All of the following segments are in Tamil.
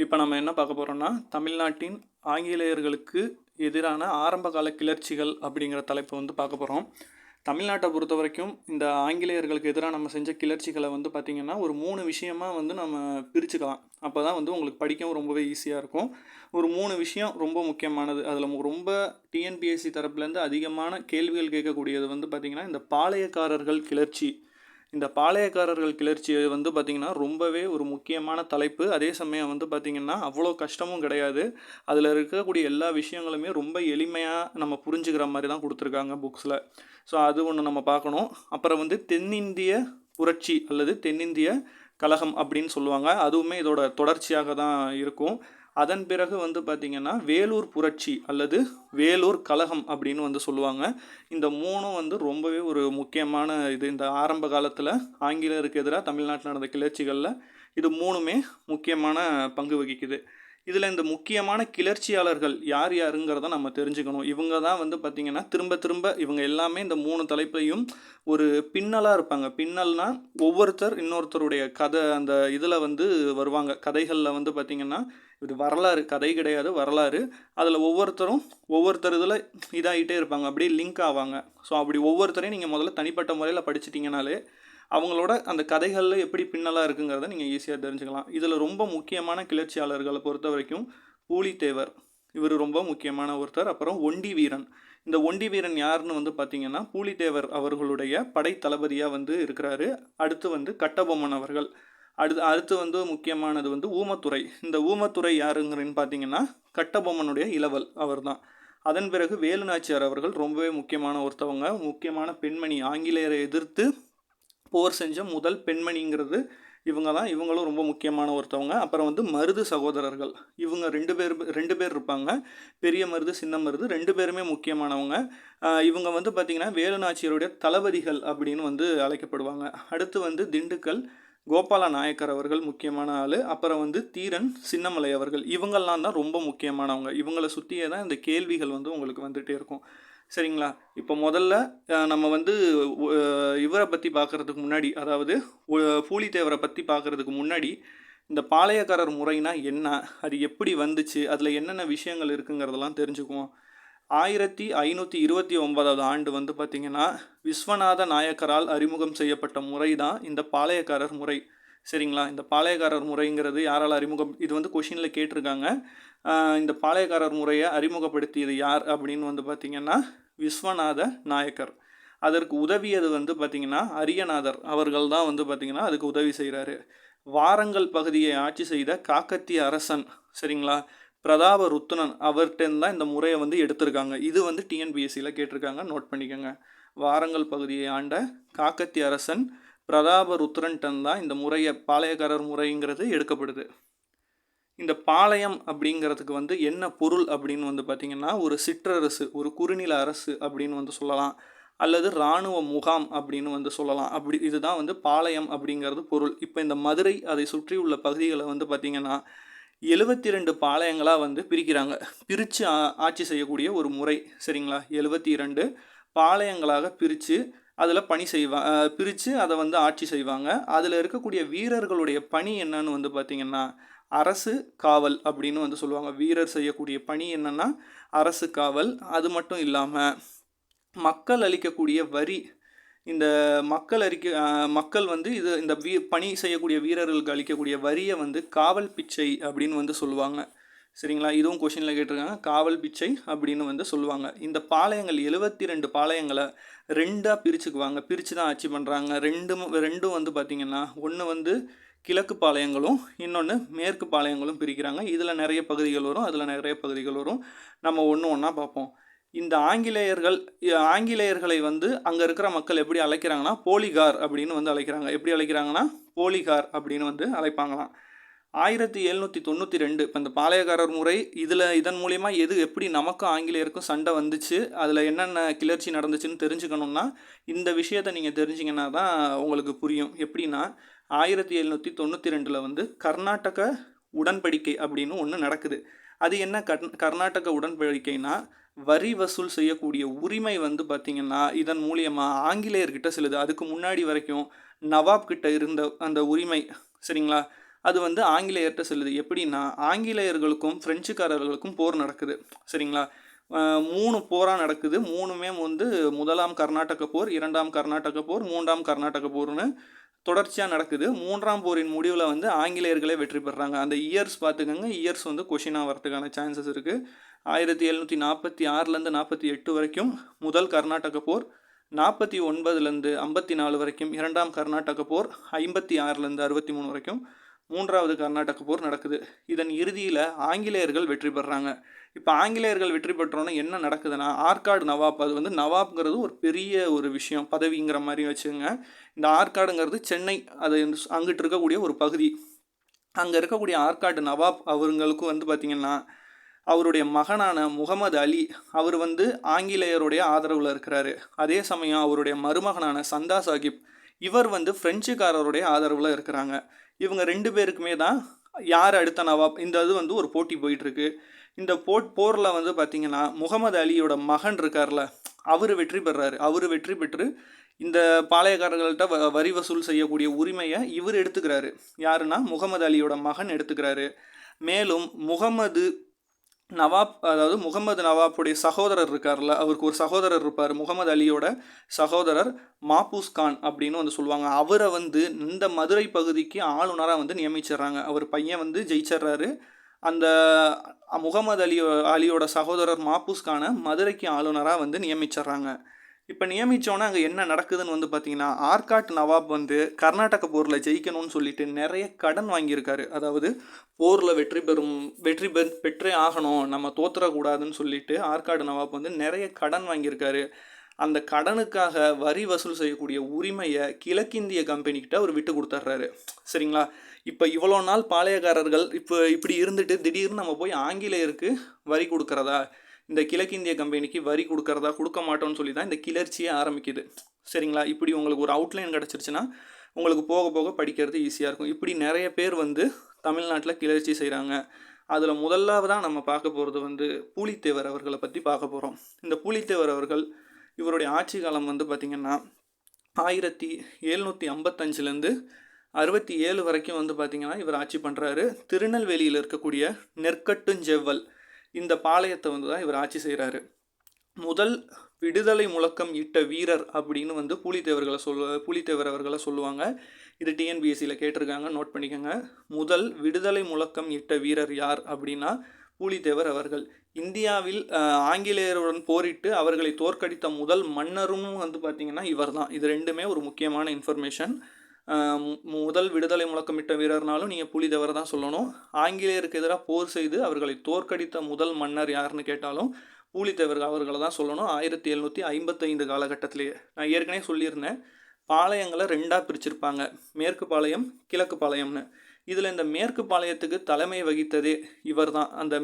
இப்போ நம்ம என்ன பார்க்க போகிறோம்னா தமிழ்நாட்டின் ஆங்கிலேயர்களுக்கு எதிரான ஆரம்பகால கிளர்ச்சிகள் அப்படிங்கிற தலைப்பை வந்து பார்க்க போகிறோம். தமிழ்நாட்டை பொறுத்த வரைக்கும் இந்த ஆங்கிலேயர்களுக்கு எதிராக நம்ம செஞ்ச கிளர்ச்சிகளை வந்து பார்த்திங்கன்னா ஒரு 3 விஷயமாக வந்து நம்ம பிரிச்சுக்கலாம். அப்போ தான் வந்து உங்களுக்கு படிக்கவும் ரொம்பவே ஈஸியாக இருக்கும். ஒரு 3 விஷயம் ரொம்ப முக்கியமானது. அதில் ரொம்ப டிஎன்பிஎஸ்சி தரப்புலேருந்து அதிகமான கேள்விகள் கேட்கக்கூடியது வந்து பார்த்திங்கன்னா இந்த பாளையக்காரர்கள் கிளர்ச்சி. இந்த பாளையக்காரர்கள் கிளர்ச்சி வந்து பார்த்திங்கன்னா ரொம்பவே ஒரு முக்கியமான தலைப்பு. அதே சமயம் வந்து பார்த்திங்கன்னா அவ்வளோ கஷ்டமும் கிடையாது. அதில் இருக்கக்கூடிய எல்லா விஷயங்களுமே ரொம்ப எளிமையாக நம்ம புரிஞ்சுக்கிற மாதிரி தான் கொடுத்துருக்காங்க புக்ஸில். ஸோ அது ஒன்று நம்ம பார்க்கணும். அப்புறம் வந்து தென்னிந்திய புரட்சி அல்லது தென்னிந்திய கழகம் அப்படின்னு சொல்லுவாங்க. அதுவுமே இதோட தொடர்ச்சியாக தான் இருக்கும். அதன் பிறகு வந்து பார்த்திங்கன்னா வேலூர் புரட்சி அல்லது வேலூர் கழகம் அப்படின்னு வந்து சொல்லுவாங்க. இந்த 3ம் வந்து ரொம்பவே ஒரு முக்கியமான இது. இந்த ஆரம்ப காலத்தில் ஆங்கிலேயருக்கு எதிராக தமிழ்நாட்டில் நடந்த கிளர்ச்சிகளில் இது 3மே முக்கியமான பங்கு வகிக்குது. இதில் இந்த முக்கியமான கிளர்ச்சியாளர்கள் யார் யாருங்கிறத நம்ம தெரிஞ்சுக்கணும். இவங்க தான் வந்து பார்த்திங்கன்னா திரும்ப திரும்ப இவங்க எல்லாமே இந்த 3 தலைப்பையும் ஒரு பின்னலாக இருப்பாங்க. பின்னல்னால் ஒவ்வொருத்தர் இன்னொருத்தருடைய கதை அந்த இதில் வந்து வருவாங்க. கதைகளில் வந்து பார்த்திங்கன்னா இது வரலாறு, கதை கிடையாது வரலாறு. அதில் ஒவ்வொருத்தர் இதில் இதாகிட்டே இருப்பாங்க, அப்படியே லிங்க் ஆவாங்க. ஸோ அப்படி ஒவ்வொருத்தரையும் நீங்கள் முதல்ல தனிப்பட்ட முறையில் படிச்சிட்டிங்கனாலே அவங்களோட அந்த கதைகளில் எப்படி பின்னலாக இருக்குங்கிறத நீங்கள் ஈஸியாக தெரிஞ்சுக்கலாம். இதில் ரொம்ப முக்கியமான கிளர்ச்சியாளர்களை பொறுத்த வரைக்கும் பூலித்தேவர், இவர் ரொம்ப முக்கியமான ஒருத்தர். அப்புறம் ஒண்டி வீரன். இந்த ஒண்டி வீரன் யாருன்னு வந்து பார்த்திங்கன்னா பூலித்தேவர் அவர்களுடைய படை தளபதியாக வந்து இருக்கிறாரு. அடுத்து வந்து கட்டபொம்மன் அவர்கள். அடுத்து வந்து முக்கியமானது வந்து ஊமத்துறை. இந்த ஊமத்துறை யாருங்கிறன்னு பார்த்தீங்கன்னா கட்டபொம்மனுடைய இளவல் அவர் தான். அதன் பிறகு வேலுநாச்சியார் அவர்கள் ரொம்பவே முக்கியமான ஒருத்தவங்க, முக்கியமான பெண்மணி. ஆங்கிலேயரை எதிர்த்து போர் செஞ்ச முதல் பெண்மணிங்கிறது இவங்க தான். இவங்களும் ரொம்ப முக்கியமான ஒருத்தவங்க. அப்புறம் வந்து மருது சகோதரர்கள். இவங்க ரெண்டு பேர் இருப்பாங்க. பெரிய மருது, சின்ன மருது 2 பேருமே முக்கியமானவங்க. இவங்க வந்து பார்த்திங்கன்னா வேலுநாச்சியருடைய தளபதிகள் அப்படின்னு வந்து அழைக்கப்படுவாங்க. அடுத்து வந்து திண்டுக்கல் கோபால நாயக்கர் அவர்கள் முக்கியமான ஆள். அப்புறம் வந்து தீரன் சின்னமலை அவர்கள். இவங்கெல்லாம் தான் ரொம்ப முக்கியமானவங்க. இவங்களை சுற்றியே தான் இந்த கேள்விகள் வந்து உங்களுக்கு வந்துகிட்டே இருக்கும். சரிங்களா? இப்போ முதல்ல நம்ம வந்து இவரை பற்றி பார்க்குறதுக்கு முன்னாடி, அதாவது பூலித்தேவரை பற்றி பார்க்குறதுக்கு முன்னாடி இந்த பாளையக்காரர் முறைனா என்ன, அது எப்படி வந்துச்சு, அதில் என்னென்ன விஷயங்கள் இருக்குங்கிறதெல்லாம் தெரிஞ்சுக்குவோம். 1529 ஆண்டு வந்து பார்த்திங்கன்னா விஸ்வநாத நாயக்கரால் அறிமுகம் செய்யப்பட்ட முறை தான் இந்த பாளையக்காரர் முறை. சரிங்களா? இந்த பாளையக்காரர் முறைங்கிறது யாரால் அறிமுகம், இது வந்து கொஷினில் கேட்டிருக்காங்க. இந்த பாளையக்காரர் முறையை அறிமுகப்படுத்தியது யார் அப்படின்னு வந்து பார்த்திங்கன்னா விஸ்வநாத நாயக்கர். அதற்கு உதவியது வந்து பார்த்திங்கன்னா அரியநாதர் அவர்கள் தான் வந்து பார்த்திங்கன்னா அதுக்கு உதவி செய்கிறாரு. வாரங்கல் பகுதியை ஆட்சி செய்த காக்கத்திய அரசன், சரிங்களா, பிரதாப ருத்ரன் அவர்கிட்ட தான் இந்த முறையை வந்து எடுத்திருக்காங்க. இது வந்து டிஎன்பிஎஸ்சியில் கேட்டிருக்காங்க, நோட் பண்ணிக்கோங்க. வாரங்கல் பகுதியை ஆண்ட காக்கத்திய அரசன் பிரதாப ருத்ரன்டன் தான் இந்த முறையை, பாளையக்காரர் முறைங்கிறது எடுக்கப்படுது. இந்த பாளையம் அப்படிங்கிறதுக்கு வந்து என்ன பொருள் அப்படின்னு வந்து பார்த்திங்கன்னா ஒரு சிற்றரசு, ஒரு குறுநில அரசு அப்படின்னு வந்து சொல்லலாம், அல்லது இராணுவ முகாம் அப்படின்னு வந்து சொல்லலாம். இதுதான் வந்து பாளையம் அப்படிங்கிறது பொருள். இப்போ இந்த மதுரை அதை சுற்றி உள்ள பகுதிகளை வந்து பார்த்திங்கன்னா 72 பாளையங்களாக வந்து பிரிக்கிறாங்க. பிரித்து ஆட்சி செய்யக்கூடிய ஒரு முறை. சரிங்களா? 72 பாளையங்களாக பிரித்து அதில் பிரித்து அதை வந்து ஆட்சி செய்வாங்க. அதில் இருக்கக்கூடிய வீரர்களுடைய பணி என்னன்னு வந்து பார்த்திங்கன்னா அரசு காவல் அப்படின்னு வந்து சொல்லுவாங்க. வீரர் செய்யக்கூடிய பணி என்னென்னா அரசு காவல். அது மட்டும் இல்லாமல் மக்கள் அளிக்கக்கூடிய வரி, இந்த மக்கள் வந்து இந்த பணி செய்யக்கூடிய வீரர்களுக்கு அளிக்கக்கூடிய வரியை வந்து காவல் பிச்சை அப்படின்னு வந்து சொல்லுவாங்க. சரிங்களா? இதுவும் கொஷினில் கேட்டிருக்காங்க. காவல் பிச்சை அப்படின்னு வந்து சொல்லுவாங்க. இந்த பாளையங்கள் 72 பாளையங்களை 2ஆக பிரிச்சுக்குவாங்க. பிரித்து தான் ஆட்சி பண்ணுறாங்க. ரெண்டும் வந்து பார்த்திங்கன்னா ஒன்று வந்து கிழக்கு பாளையங்களும் இன்னொன்று மேற்கு பாளையங்களும் பிரிக்கிறாங்க. இதில் நிறைய பகுதிகள் வரும், அதில் நிறைய பகுதிகள் வரும். நம்ம ஒன்றா பார்ப்போம். இந்த ஆங்கிலேயர்களை வந்து அங்கே இருக்கிற மக்கள் எப்படி அழைக்கிறாங்கன்னா போலிகார் அப்படின்னு வந்து அழைக்கிறாங்க. எப்படி அழைக்கிறாங்கன்னா போலிகார் அப்படின்னு வந்து அழைப்பாங்களாம். 1792 இப்போ இந்த பாளையக்காரர் முறை இதன் மூலயமா எப்படி நமக்கும் ஆங்கிலேயருக்கும் சண்டை வந்துச்சு, அதில் என்னென்ன கிளர்ச்சி நடந்துச்சுன்னு தெரிஞ்சுக்கணுன்னா இந்த விஷயத்தை நீங்கள் தெரிஞ்சிங்கன்னா தான் உங்களுக்கு புரியும். எப்படின்னா 1792 வந்து கர்நாடக உடன்படிக்கை அப்படின்னு ஒன்று நடக்குது. அது என்ன கர்நாடக உடன்படிக்கைனா வரி வசூல் செய்யக்கூடிய உரிமை வந்து பார்த்திங்கன்னா இதன் மூலியமாக ஆங்கிலேயர்கிட்ட செல்லுது. அதுக்கு முன்னாடி வரைக்கும் நவாப் கிட்ட இருந்த அந்த உரிமை, சரிங்களா, அது வந்து ஆங்கிலேயர்கிட்ட செல்லுது. எப்படின்னா ஆங்கிலேயர்களுக்கும் பிரெஞ்சுக்காரர்களுக்கும் போர் நடக்குது. சரிங்களா? 3 போராக நடக்குது. 3மே வந்து 1ஆம் கர்நாடக போர், 2ஆம் கர்நாடக போர், 3ஆம் கர்நாடக போர்னு தொடர்ச்சியாக நடக்குது. 3ஆம் போரின் முடிவில் வந்து ஆங்கிலேயர்களே வெற்றி பெறுறாங்க. அந்த இயர்ஸ் பார்த்துக்கோங்க. இயர்ஸ் வந்து கொஷினாக வரதுக்கான சான்சஸ் இருக்குது. 1746லேருந்து 48 வரைக்கும் முதல் கர்நாடக போர், 49லேருந்து 54 வரைக்கும் 2ஆம் கர்நாடக போர், 56லேருந்து 63 வரைக்கும் 3வது கர்நாடக போர் நடக்குது. இதன் இறுதியில் ஆங்கிலேயர்கள் வெற்றி பெறுறாங்க. இப்போ ஆங்கிலேயர்கள் வெற்றி பெற்றோன்னே என்ன நடக்குதுன்னா, ஆற்காடு நவாப், அது வந்து நவாப்ங்கிறது ஒரு பெரிய ஒரு விஷயம், பதவிங்கிற மாதிரி வச்சுக்கோங்க. இந்த ஆற்காடுங்கிறது சென்னை, அது அங்கிட்டு இருக்கக்கூடிய ஒரு பகுதி. அங்கே இருக்கக்கூடிய ஆற்காடு நவாப் அவர்களுக்கும் வந்து பார்த்திங்கன்னா, அவருடைய மகனான முகமது அலி, அவர் வந்து ஆங்கிலேயருடைய ஆதரவில் இருக்கிறாரு. அதே சமயம் அவருடைய மருமகனான சந்தா சாஹிப், இவர் வந்து பிரெஞ்சுக்காரருடைய ஆதரவில் இருக்கிறாங்க. இவங்க 2 பேருக்குமே தான் யார் அடுத்த நவாப், இந்த இது வந்து ஒரு போட்டி போயிட்டுருக்கு. இந்த போரில் வந்து பார்த்திங்கன்னா முகமது அலியோட மகன் இருக்கார்ல, அவர் வெற்றி பெறாரு. அவர் வெற்றி பெற்று இந்த பாளையக்காரர்கள்ட்ட வரி வசூல் செய்யக்கூடிய உரிமையை இவர் எடுத்துக்கிறாரு. யாருன்னா முகமது அலியோட மகன் எடுத்துக்கிறாரு. மேலும் முகமது நவாப், அதாவது முகமது நவாப்புடைய சகோதரர் இருக்கார்ல, அவருக்கு ஒரு சகோதரர் இருப்பார், முகமது அலியோட சகோதரர் மாபூஸ் கான் அப்படின்னு வந்து சொல்லுவாங்க. அவரை வந்து இந்த மதுரை பகுதிக்கு ஆளுநராக வந்து நியமிச்சிடுறாங்க. அவர் பையன் வந்து ஜெயிச்சிட்றாரு. அந்த முகமது அலியோட சகோதரர் மாபூஸ் கானை மதுரைக்கு ஆளுநராக வந்து நியமிச்சிட்றாங்க. இப்போ நியமித்தோன்னே அங்கே என்ன நடக்குதுன்னு வந்து பார்த்திங்கன்னா, ஆற்காட்டு நவாப் வந்து கர்நாடக போரில் ஜெயிக்கணும்னு சொல்லிட்டு நிறைய கடன் வாங்கியிருக்காரு. அதாவது போரில் வெற்றி பெற்றே ஆகணும், நம்ம தோத்துறக்கூடாதுன்னு சொல்லிட்டு ஆற்காடு நவாப் வந்து நிறைய கடன் வாங்கியிருக்காரு. அந்த கடனுக்காக வரி வசூல் செய்யக்கூடிய உரிமையை கிழக்கிந்திய கம்பெனிக்கிட்ட அவர் விட்டு கொடுத்துட்றாரு. சரிங்களா? இப்போ இவ்வளோ நாள் பாளையக்காரர்கள் இப்போ இப்படி இருந்துட்டு திடீர்னு நம்ம போய் ஆங்கிலேயருக்கு வரி கொடுக்குறதா, இந்த கிழக்கிந்திய கம்பெனிக்கு வரி கொடுக்குறதா, கொடுக்க மாட்டோம்னு சொல்லி தான் இந்த கிளர்ச்சியே ஆரம்பிக்குது. சரிங்களா? இப்படி உங்களுக்கு ஒரு அவுட்லைன் கிடச்சிருச்சுன்னா உங்களுக்கு போக போக படிக்கிறது ஈஸியாக இருக்கும். இப்படி நிறைய பேர் வந்து தமிழ்நாட்டில் கிளர்ச்சி செய்கிறாங்க. அதில் முதலாவதாக நம்ம பார்க்க போகிறது வந்து பூலித்தேவர் அவர்களை பற்றி பார்க்க போகிறோம். இந்த பூலித்தேவர் அவர்கள், இவருடைய ஆட்சி காலம் வந்து பார்த்திங்கன்னா 1755லேருந்து 67 வரைக்கும் வந்து பார்த்திங்கன்னா இவர் ஆட்சி பண்ணுறாரு. திருநெல்வேலியில் இருக்கக்கூடிய நெற்கட்டுஞ்செவ்வல் இந்த பாளையத்தை வந்து தான் இவர் ஆட்சி செய்கிறாரு. முதல் விடுதலை முழக்கம் இட்ட வீரர் அப்படின்னு வந்து பூலித்தேவர் அவர்களை சொல்லுவாங்க. இது டிஎன்பிஎஸ்சியில் கேட்டிருக்காங்க, நோட் பண்ணிக்கோங்க. முதல் விடுதலை முழக்கம் இட்ட வீரர் யார் அப்படின்னா பூலித்தேவர் அவர்கள். இந்தியாவில் ஆங்கிலேயருடன் போரிட்டு அவர்களை தோற்கடித்த முதல் மன்னரும் வந்து பார்த்திங்கன்னா இவர் தான். இது ரெண்டுமே ஒரு முக்கியமான இன்ஃபர்மேஷன். முதல் விடுதலை முழக்கமிட்ட வீரர்னாலும் நீங்கள் பூலித்தேவர் தான் சொல்லணும். ஆங்கிலேயருக்கு எதிராக போர் செய்து அவர்களை தோற்கடித்த முதல் மன்னர் யாருன்னு கேட்டாலும் பூலித்தேவர் அவர்களை தான் சொல்லணும். 1755 காலகட்டத்திலேயே நான் ஏற்கனவே சொல்லியிருந்தேன், பாளையங்களை 2ஆக பிரிச்சிருப்பாங்க, மேற்கு பாளையம் கிழக்கு பாளையம்னு. இதில் இந்த மேற்கு பாளையத்துக்கு தலைமை வகித்ததே இவர் தான், அந்த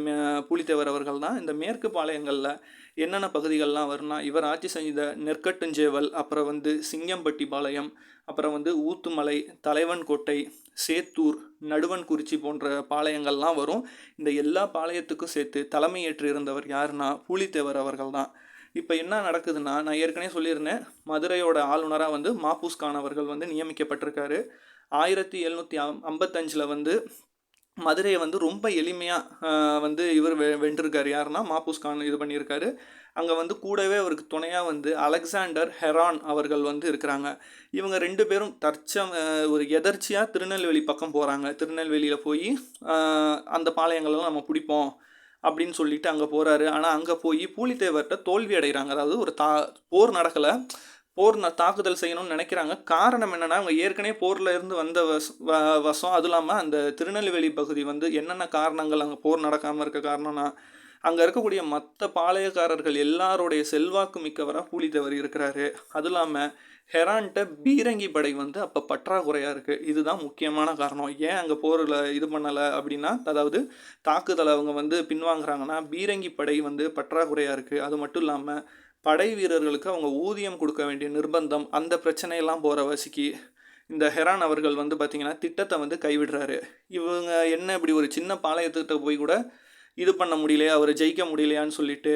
பூலித்தேவர் அவர்கள் தான். இந்த மேற்கு பாளையங்களில் என்னென்ன பகுதிகள்லாம் வரும்னா, இவர் ஆட்சி செய்த நெற்கட்டுஞ்சேவல், அப்புறம் வந்து சிங்கம்பட்டி பாளையம், அப்புறம் வந்து ஊத்துமலை, தலைவன்கோட்டை, சேத்தூர், நடுவன்குறிச்சி போன்ற பாளையங்கள்லாம் வரும். இந்த எல்லா பாளையத்துக்கும் சேர்த்து தலைமையேற்று இருந்தவர் யாருன்னா பூலித்தேவர் அவர்கள் தான். இப்போ என்ன நடக்குதுன்னா, நான் ஏற்கனவே சொல்லியிருந்தேன், மதுரையோட ஆளுநராக வந்து மாபூஸ் கான் அவர்கள் வந்து நியமிக்கப்பட்டிருக்காரு. 1755 வந்து மதுரையை வந்து ரொம்ப எளிமையாக வந்து இவர் வென்றிருக்காரு. யாருன்னா மாபூஸ் கான் இது பண்ணியிருக்காரு. அங்கே வந்து கூடவே அவருக்கு துணையாக வந்து அலெக்சாண்டர் ஹெரான் அவர்கள் வந்து இருக்கிறாங்க. இவங்க 2 பேரும் ஒரு எதர்ச்சியாக திருநெல்வேலி பக்கம் போகிறாங்க. திருநெல்வேலியில் போய் அந்த பாளையங்களெல்லாம் நம்ம பிடிப்போம் அப்படின்னு சொல்லிட்டு அங்கே போகிறாரு. ஆனால் அங்கே போய் பூலித்தேவர்கிட்ட தோல்வி அடைகிறாங்க. அதாவது ஒரு போர் நடக்கலை, தாக்குதல் செய்யணும்னு நினைக்கிறாங்க. காரணம் என்னென்னா, அவங்க ஏற்கனவே போரில் இருந்து வந்த வசம், அதுவும் இல்லாமல் அந்த திருநெல்வேலி பகுதி வந்து என்னென்ன காரணங்கள் அங்கே போர் நடக்காமல் இருக்க காரணம்னா, அங்கே இருக்கக்கூடிய மற்ற பாளையக்காரர்கள் எல்லாருடைய செல்வாக்கு மிக்கவராக பூலித்தேவர் இருக்கிறாரு. அதுவும் இல்லாமல் ஹெரான்ட்ட பீரங்கி படை வந்து அப்போ பற்றாக்குறையாக இருக்குது. இதுதான் முக்கியமான காரணம். ஏன் அங்கே போரில் இது பண்ணலை அப்படின்னா, அதாவது தாக்குதலை அவங்க வந்து பின்வாங்குறாங்கன்னா, பீரங்கி படை வந்து பற்றாக்குறையாக இருக்குது. அது மட்டும் இல்லாமல் படை வீரர்களுக்கு அவங்க ஊதியம் கொடுக்க வேண்டிய நிர்பந்தம், அந்த பிரச்சனையெல்லாம் போகிற வசிக்கு இந்த ஹெரான் அவர்கள் வந்து பார்த்திங்கன்னா திட்டத்தை வந்து கைவிடுறாரு. இவங்க என்ன இப்படி ஒரு சின்ன பாளையத்துக்கிட்ட போய் கூட இது பண்ண முடியலையா, அவரை ஜெயிக்க முடியலையான்னு சொல்லிட்டு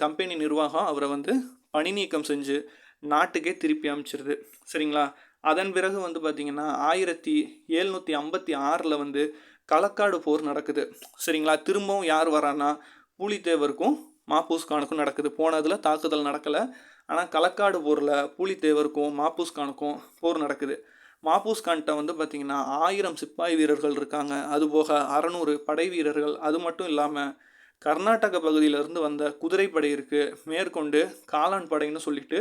கம்பெனி நிர்வாகம் அவரை வந்து பணி நீக்கம் செஞ்சு நாட்டுக்கே திருப்பி அமைச்சிருது. சரிங்களா? அதன் பிறகு வந்து பார்த்திங்கன்னா 1756 வந்து களக்காடு போர் நடக்குது. சரிங்களா? திரும்பவும் யார் வரான்னா பூலித்தேவருக்கும் மாப்பூஸ் கானுக்கும் நடக்குது. போனதில் தாக்குதல் நடக்கலை. ஆனால் களக்காடு போரில் பூலித்தேவருக்கும் மாப்பூஸ் கானுக்கும் போர் நடக்குது. மாப்பூஸ் கான்கிட்ட வந்து பார்த்திங்கன்னா 1000 சிப்பாய் வீரர்கள் இருக்காங்க. அதுபோக 600 படை வீரர்கள். அது மட்டும் இல்லாமல் கர்நாடக பகுதியிலிருந்து வந்த குதிரைப்படை இருக்குது. மேற்கொண்டு காலான் படைன்னு சொல்லிட்டு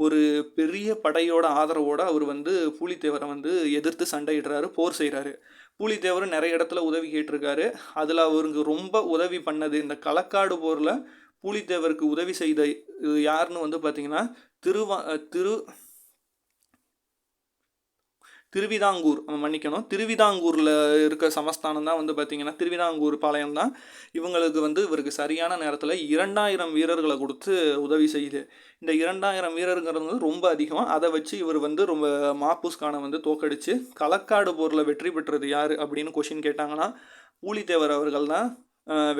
ஒரு பெரிய படையோட ஆதரவோடு அவர் வந்து பூலித்தேவரை வந்து எதிர்த்து சண்டையிடுறாரு, போர் செய்கிறாரு. பூலித்தேவர் நிறைய இடத்துல உதவி கேட்டிருக்காரு. அதில் அவருக்கு ரொம்ப உதவி பண்ணது இந்த களக்காடு போரில் பூலித்தேவருக்கு உதவி செய்த யாருன்னு வந்து பார்த்திங்கன்னா திருவிதாங்கூர் மன்னிக்கணும், திருவிதாங்கூரில் இருக்க சமஸ்தானம் தான் வந்து பார்த்திங்கன்னா திருவிதாங்கூர் பாளையம் தான் இவங்களுக்கு வந்து இவருக்கு சரியான நேரத்தில் 2000 வீரர்களை கொடுத்து உதவி செய்யுது. இந்த 2000 வீரருங்கிறது ரொம்ப அதிகம். அதை வச்சு இவர் வந்து ரொம்ப மாப்பூஸ் கானை வந்து தோக்கடிச்சு களக்காடு போரில் வெற்றி பெற்றது யார் அப்படின்னு கொஷின் கேட்டாங்கன்னா பூலித்தேவர் அவர்கள் தான்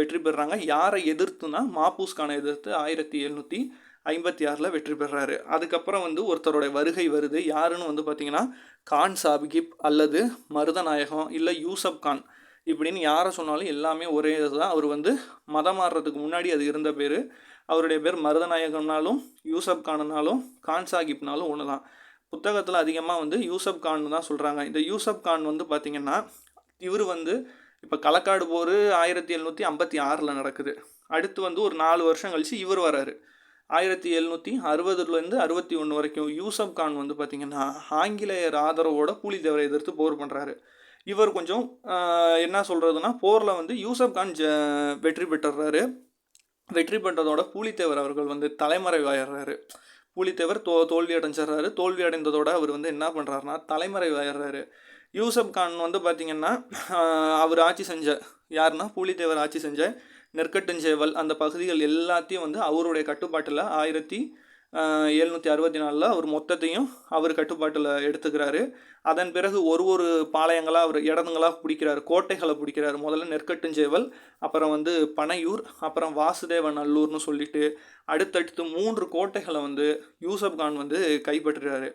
வெற்றி பெறுறாங்க. யாரை எதிர்த்துனா மாப்பூஸ் கானை எதிர்த்து 1756 வெற்றி பெறாரு. அதுக்கப்புறம் வந்து ஒருத்தருடைய வருகை வருது. யாருன்னு வந்து பார்த்திங்கன்னா கான் சாஹிப் அல்லது மருதநாயகம் இல்லை யூசப் கான் இப்படின்னு யாரை சொன்னாலும் எல்லாமே ஒரே இதுதான். அவர் வந்து மதம் மாறுறதுக்கு முன்னாடி அது இருந்த பேர். அவருடைய பேர் மருதநாயகம்னாலும் யூசப் கான்னாலும் கான் சாஹிப்னாலும் ஒன்று தான். புத்தகத்தில் அதிகமாக வந்து யூசப் கான் தான் சொல்கிறாங்க. இந்த யூசப் கான் வந்து பார்த்திங்கன்னா இவர் வந்து இப்போ களக்காடு போர் 1756 நடக்குது. அடுத்து வந்து ஒரு 4 வருஷம் கழித்து இவர் வராரு. 1760 61 வரைக்கும் யூசப் கான் வந்து பார்த்திங்கன்னா ஆங்கிலேயர் ஆதரவோட பூலித்தேவரை எதிர்த்து போர் பண்ணுறாரு. இவர் கொஞ்சம் என்ன சொல்கிறதுனா போரில் வந்து யூசப் கான் வெற்றி பெற்றுறாரு. வெற்றி பெற்றதோட பூலித்தேவர் அவர்கள் வந்து தலைமறைவாயிடுறாரு. பூலித்தேவர் தோல்வி அடைஞ்சிடுறாரு. தோல்வி அடைந்ததோட அவர் வந்து என்ன பண்ணுறாருனா தலைமறைவாயிடுறாரு. யூசப் கான் வந்து பார்த்திங்கன்னா அவர் ஆட்சி செஞ்ச யாருன்னா பூலித்தேவர் ஆட்சி செஞ்ச நெற்கட்டுஞ்சேவல் அந்த பகுதிகள் எல்லாத்தையும் வந்து அவருடைய கட்டுப்பாட்டில் 1764 அவர் மொத்தத்தையும் அவர் கட்டுப்பாட்டில் எடுத்துக்கிறாரு. அதன் பிறகு ஒரு பாளையங்களாக அவர் இடங்களாக பிடிக்கிறார், கோட்டைகளை பிடிக்கிறார். முதல்ல நெற்கட்டுஞ்சேவல், அப்புறம் வந்து பனையூர், அப்புறம் வாசுதேவ நல்லூர்னு சொல்லிட்டு அடுத்தடுத்து 3 கோட்டைகளை வந்து யூசப் கான் வந்து கைப்பற்றுறாரு.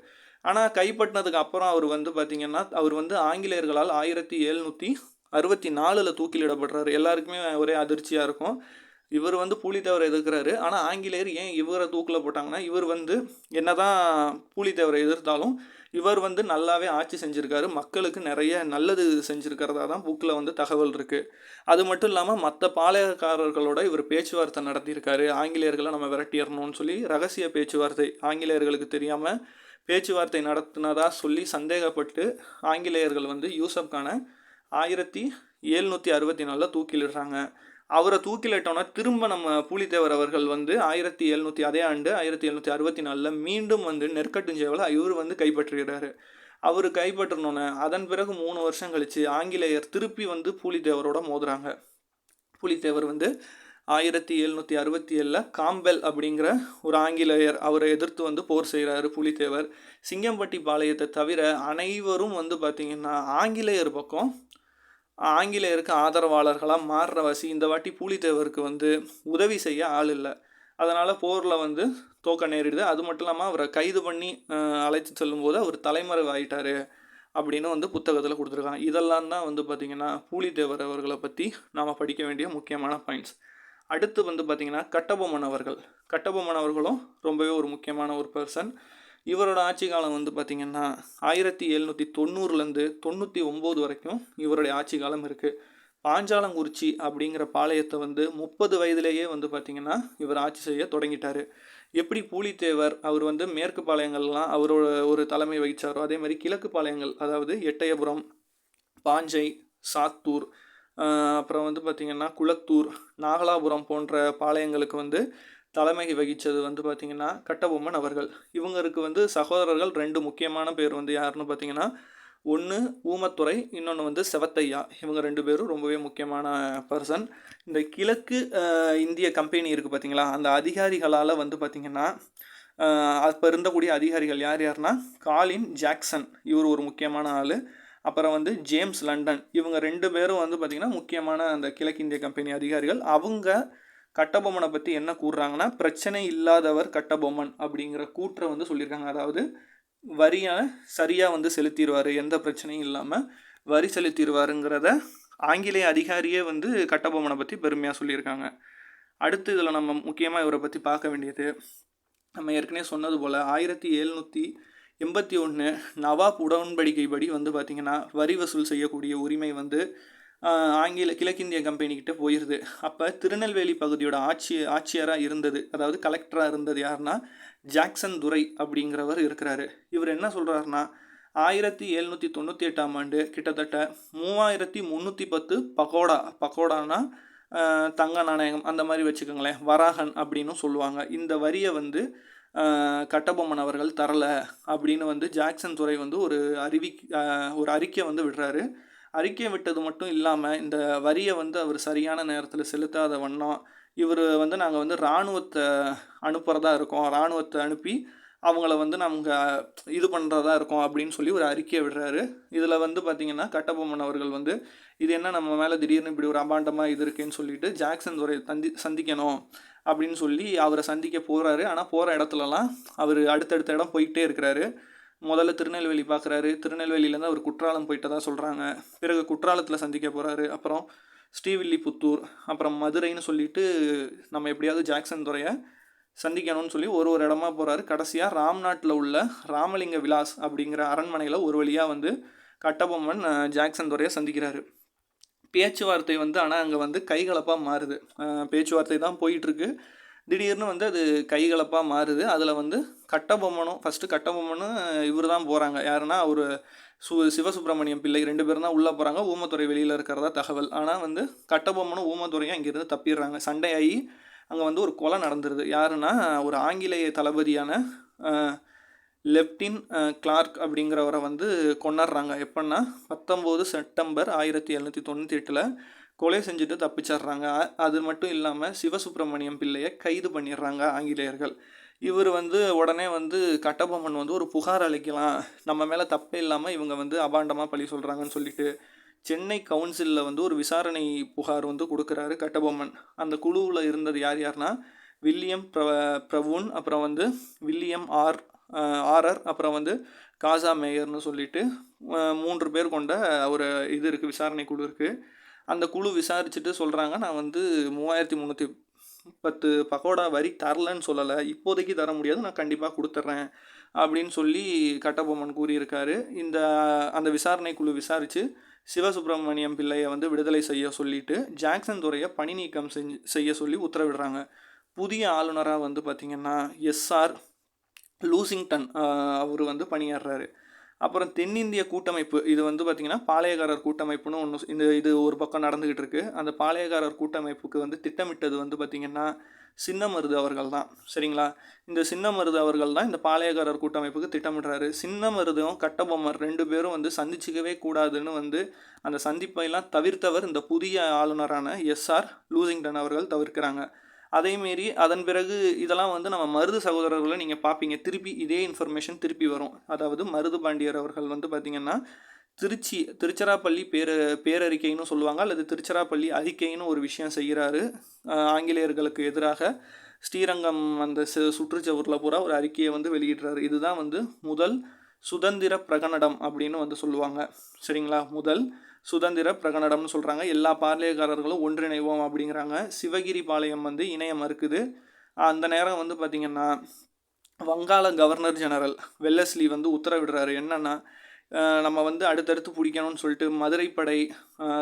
ஆனால் கைப்பற்றினதுக்கு அப்புறம் அவர் வந்து பார்த்திங்கன்னா அவர் வந்து ஆங்கிலேயர்களால் 1764 தூக்கிலிடப்படுறாரு. எல்லாருக்குமே ஒரே அதிர்ச்சியாக இருக்கும். இவர் வந்து பூலித்தேவரை எதிர்க்கிறாரு. ஆனால் ஆங்கிலேயர் ஏன் இவரை தூக்கில் போட்டாங்கன்னா இவர் வந்து என்னதான் பூலித்தேவரை எதிர்த்தாலும் இவர் வந்து நல்லாவே ஆட்சி செஞ்சுருக்காரு. மக்களுக்கு நிறைய நல்லது செஞ்சுருக்கிறதா தான் புக்கில் வந்து தகவல் இருக்குது. அது மட்டும் இல்லாமல் மற்ற பாளையக்காரர்களோட இவர் பேச்சுவார்த்தை நடத்தியிருக்காரு. ஆங்கிலேயர்களை நம்ம விரட்டிடணும்னு சொல்லி ரகசிய பேச்சுவார்த்தை ஆங்கிலேயர்களுக்கு தெரியாமல் பேச்சுவார்த்தை நடத்தினதாக சொல்லி சந்தேகப்பட்டு ஆங்கிலேயர்கள் வந்து யூசப் கானை 1764 தூக்கிலிடுறாங்க. அவரை தூக்கிலிட்டோன்னா திரும்ப நம்ம பூலித்தேவர் அவர்கள் வந்து 1700 அதே ஆண்டு 1764 மீண்டும் வந்து நெற்கட்டுஞ்சேவலை இவர் வந்து கைப்பற்றுகிறாரு. அவர் கைப்பற்றணுன்னு அதன் பிறகு 3 வருஷம் கழித்து ஆங்கிலேயர் திருப்பி வந்து பூலித்தேவரோட மோதுறாங்க. பூலித்தேவர் வந்து 1767 காம்பெல் அப்படிங்கிற ஒரு ஆங்கிலேயர் அவரை எதிர்த்து வந்து போர் செய்கிறாரு பூலித்தேவர். சிங்கம்பட்டி பாளையத்தை தவிர அனைவரும் வந்து பார்த்திங்கன்னா ஆங்கிலேயர் பக்கம் ஆங்கிலேயருக்கு ஆதரவாளர்களாக மாறுற வாசி இந்த வாட்டி பூலித்தேவருக்கு வந்து உதவி செய்ய ஆள் இல்லை. அதனால் போரில் வந்து தோக்க நேரிடுது. அது மட்டும் இல்லாமல் அவரை கைது பண்ணி அழைத்து செல்லும்போது அவர் தலைமறைவாயிட்டார் அப்படின்னு வந்து புத்தகத்தில் கொடுத்துருக்காங்க. இதெல்லாம் தான் வந்து பார்த்திங்கன்னா பூலித்தேவர் அவர்களை பற்றி நாம் படிக்க வேண்டிய முக்கியமான பாயிண்ட்ஸ். அடுத்து வந்து பார்த்திங்கன்னா கட்டபொம்மன் அவர்கள். கட்டபொம்மன் அவர்களும் ரொம்பவே ஒரு முக்கியமான ஒரு பர்சன். இவரோட ஆட்சி காலம் வந்து பார்த்திங்கன்னா 1790 99 வரைக்கும் இவருடைய ஆட்சி காலம் இருக்குது. பாஞ்சாலங்குறிச்சி அப்படிங்கிற பாளையத்தை வந்து 30 வயதிலேயே வந்து பார்த்திங்கன்னா இவர் ஆட்சி செய்ய தொடங்கிட்டார். எப்படி பூலித்தேவர் அவர் வந்து மேற்கு பாளையங்கள்லாம் அவரோட ஒரு தலைமை வகித்தாரோ அதே மாதிரி கிழக்கு பாளையங்கள் அதாவது எட்டயபுரம், பாஞ்சை, சாத்தூர், அப்புறம் வந்து பார்த்திங்கன்னா குளத்தூர், நாகலாபுரம் போன்ற பாளையங்களுக்கு வந்து தலைமை வகித்தது வந்து பார்த்திங்கன்னா கட்டபொம்மன் அவர்கள். இவங்களுக்கு வந்து சகோதரர்கள் 2 முக்கியமான பேர் வந்து யாருன்னு பார்த்திங்கன்னா ஒன்று ஊமத்துறை, இன்னொன்று வந்து செவத்தையா. இவங்க 2 பேரும் ரொம்பவே முக்கியமான பர்சன். இந்த கிழக்கு இந்திய கம்பெனி இருக்குது பார்த்திங்களா, அந்த அதிகாரிகளால் வந்து பார்த்திங்கன்னா அப்போ இருந்தக்கூடிய அதிகாரிகள் யார்னா காலின் ஜாக்சன், இவர் ஒரு முக்கியமான ஆள். அப்புறம் வந்து ஜேம்ஸ் லண்டன், இவங்க 2 பேரும் வந்து பார்த்திங்கன்னா முக்கியமான அந்த கிழக்கிந்திய கம்பெனி அதிகாரிகள். அவங்க கட்டபொம்மனை பற்றி என்ன கூறுறாங்கன்னா பிரச்சனை இல்லாதவர் கட்டபொம்மன் அப்படிங்கிற கூற்றை வந்து சொல்லியிருக்காங்க. அதாவது வரியை சரியாக வந்து செலுத்திடுவார், எந்த பிரச்சனையும் இல்லாமல் வரி செலுத்திடுவாருங்கிறத ஆங்கிலேய அதிகாரியே வந்து கட்டபொம்மனை பற்றி பெருமையாக சொல்லியிருக்காங்க. அடுத்து இதில் நம்ம முக்கியமாக இவரை பற்றி பார்க்க வேண்டியது, நம்ம ஏற்கனவே சொன்னது போல் 1781 நவாப் உடன்படிக்கைப்படி வந்து பார்த்திங்கன்னா வரி வசூல் செய்யக்கூடிய உரிமை வந்து கிழக்கிந்திய கம்பெனிக்கிட்ட போயிடுது. அப்போ திருநெல்வேலி பகுதியோட ஆட்சியராக இருந்தது, அதாவது கலெக்டராக இருந்தது யாருன்னா ஜாக்சன் துரை அப்படிங்கிறவர் இருக்கிறாரு. இவர் என்ன சொல்கிறாருன்னா 1798ஆம் ஆண்டு கிட்டத்தட்ட 3310 பகோடானா தங்க நாணயம் அந்த மாதிரி வச்சுக்கோங்களேன், வராகன் அப்படின்னு சொல்லுவாங்க. இந்த வரியை வந்து கட்டபொம்மன் அவர்கள் தரலை அப்படின்னு வந்து ஜாக்சன் துரை வந்து ஒரு அறிக்கை வந்து விடுறாரு. அறிக்கை விட்டது மட்டும் இல்லாமல் இந்த வரியை வந்து அவர் சரியான நேரத்தில் செலுத்தாத வண்ணம் இவர் வந்து நாங்கள் வந்து இராணுவத்தை அனுப்புகிறதா இருக்கோம், இராணுவத்தை அனுப்பி அவங்கள வந்து நாங்கள் இது பண்ணுறதா இருக்கோம் அப்படின்னு சொல்லி ஒரு அறிக்கையை விடுறாரு. இதில் வந்து பார்த்திங்கன்னா கட்டபொம்மன் அவர்கள் வந்து இது என்ன நம்ம மேலே திடீர்னு இப்படி ஒரு அபாண்டமாக இது இருக்குன்னு சொல்லிட்டு ஜாக்சன் துரை சந்திக்கணும் அப்படின்னு சொல்லி அவரை சந்திக்க போகிறாரு. ஆனால் போகிற இடத்துலலாம் அவர் அடுத்தடுத்த இடம் போயிட்டே இருக்கிறாரு. முதல்ல திருநெல்வேலி பார்க்குறாரு, திருநெல்வேலியிலேருந்து அவர் குற்றாலம் போயிட்டதாக சொல்கிறாங்க. பிறகு குற்றாலத்தில் சந்திக்க போகிறாரு, அப்புறம் ஸ்ரீவில்லிபுத்தூர், அப்புறம் மதுரைன்னு சொல்லிட்டு நம்ம எப்படியாவது ஜாக்சன் துரையை சந்திக்கணும்னு சொல்லி ஒரு இடமா போகிறாரு. கடைசியாக ராம்நாட்டில் உள்ள ராமலிங்க விலாஸ் அப்படிங்கிற அரண்மனையில் ஒரு வழியாக வந்து கட்டபொம்மன் ஜாக்சன் துரையை சந்திக்கிறாரு. பேச்சுவார்த்தை வந்து ஆனால் அங்கே வந்து கைகலப்பாக மாறுது. பேச்சுவார்த்தை தான் போயிட்டுருக்கு, திடீர்னு வந்து அது கைகலப்பாக மாறுது. அதில் வந்து கட்டபொம்மனும் இவர் தான் போகிறாங்க. யாருன்னா ஒரு சிவசுப்பிரமணியம் பிள்ளை 2 பேரும் தான் உள்ளே போகிறாங்க. ஊமத்துறை வெளியில் இருக்கிறதா தகவல். ஆனால் வந்து கட்டபொம்மனும் ஊமத்துறையும் அங்கேருந்து தப்பிடுறாங்க. சண்டையாகி அங்கே வந்து ஒரு கொலை நடந்துருது. யாருன்னா ஒரு ஆங்கிலேய தளபதியான லெப்டின் கிளார்க் அப்படிங்கிறவரை வந்து கொண்டாடுறாங்க. எப்படின்னா 19 செப்டம்பர் 1798 கொலை செஞ்சுட்டு தப்பிச்சிட்றாங்க. அது மட்டும் இல்லாமல் சிவசுப்பிரமணியம் பிள்ளையை கைது பண்ணிடுறாங்க ஆங்கிலேயர்கள். இவர் வந்து உடனே வந்து கட்டபொம்மன் வந்து ஒரு புகார் அளிக்கலாம், நம்ம மேலே தப்பே இல்லாமல் இவங்க வந்து அபாண்டமாக பழி சொல்கிறாங்கன்னு சொல்லிட்டு சென்னை கவுன்சிலில் வந்து ஒரு விசாரணை புகார் வந்து கொடுக்குறாரு கட்டபொம்மன். அந்த குழுவில் இருந்தது யார்னா வில்லியம் பிரவுன், அப்புறம் வந்து வில்லியம் ஆரர், அப்புறம் வந்து காசா மேயர்னு சொல்லிட்டு 3 பேர் கொண்ட ஒரு இது இருக்குது, விசாரணை குழு இருக்குது. அந்த குழு விசாரிச்சுட்டு சொல்கிறாங்க, நான் வந்து 3310 பகோடா வரி தரலன்னு சொல்லலை, இப்போதைக்கு தர முடியாது, நான் கண்டிப்பாக கொடுத்துட்றேன் அப்படின்னு சொல்லி கட்டபொம்மன் கூறியிருக்காரு. அந்த விசாரணை குழு விசாரித்து சிவசுப்பிரமணியம் பிள்ளையை வந்து விடுதலை செய்ய சொல்லிட்டு ஜாக்சன் துரையை பணி நீக்கம் செய்ய சொல்லி உத்தரவிடுறாங்க. புதிய ஆளுநராக வந்து பார்த்திங்கன்னா எஸ்ஆர் லூசிங்டன் அவர் வந்து பணியாடுறாரு. அப்புறம் தென்னிந்திய கூட்டமைப்பு, இது வந்து பார்த்திங்கன்னா பாளையக்காரர் கூட்டமைப்புன்னு ஒன்று இது ஒரு பக்கம் நடந்துக்கிட்டு இருக்குது. அந்த பாளையக்காரர் கூட்டமைப்புக்கு வந்து திட்டமிட்டது வந்து பார்த்திங்கன்னா சின்னமருது அவர்கள் தான். சரிங்களா, இந்த சின்னமருது அவர்கள் தான் இந்த பாளையக்காரர் கூட்டமைப்புக்கு திட்டமிடுறாரு. சின்னமருதும் கட்டபொம்மன் 2 பேரும் வந்து சந்திச்சிக்கவே கூடாதுன்னு வந்து அந்த சந்திப்பையெல்லாம் தவிர்த்தவர் இந்த புதிய ஆளுநரான எஸ்ஆர் லூசிங்டன் அவர்கள் தவிர்க்கிறாங்க. அதேமாரி அதன் பிறகு இதெல்லாம் வந்து நம்ம மருது சகோதரர்களை நீங்கள் பார்ப்பீங்க, திருப்பி இதே இன்ஃபர்மேஷன் திருப்பி வரும். அதாவது மருது பாண்டியர் அவர்கள் வந்து பார்த்திங்கன்னா திருச்சிராப்பள்ளி பேரறிக்கைன்னு சொல்லுவாங்க, அல்லது திருச்சிராப்பள்ளி அறிக்கைன்னு ஒரு விஷயம் செய்கிறாரு. ஆங்கிலேயர்களுக்கு எதிராக ஸ்ரீரங்கம் அந்த சுற்றுச்சூரில் பூரா ஒரு அறிக்கையை வந்து வெளியிடுறாரு. இதுதான் வந்து முதல் சுதந்திர பிரகடனம் அப்படின்னு வந்து சொல்லுவாங்க. சரிங்களா, முதல் சுதந்திர பிரகடனம்னு சொல்கிறாங்க. எல்லா பாளையக்காரர்களும் ஒன்றிணைவோம் அப்படிங்கிறாங்க. சிவகிரி பாளையம் வந்து இணைய மறுக்குது. அந்த நேரம் வந்து பார்த்திங்கன்னா வங்காள கவர்னர் ஜெனரல் வெல்லஸ்லி வந்து உத்தரவிடுறாரு. என்னென்னா, நம்ம வந்து அடுத்தடுத்து பிடிக்கணும்னு சொல்லிட்டு மதுரை படை,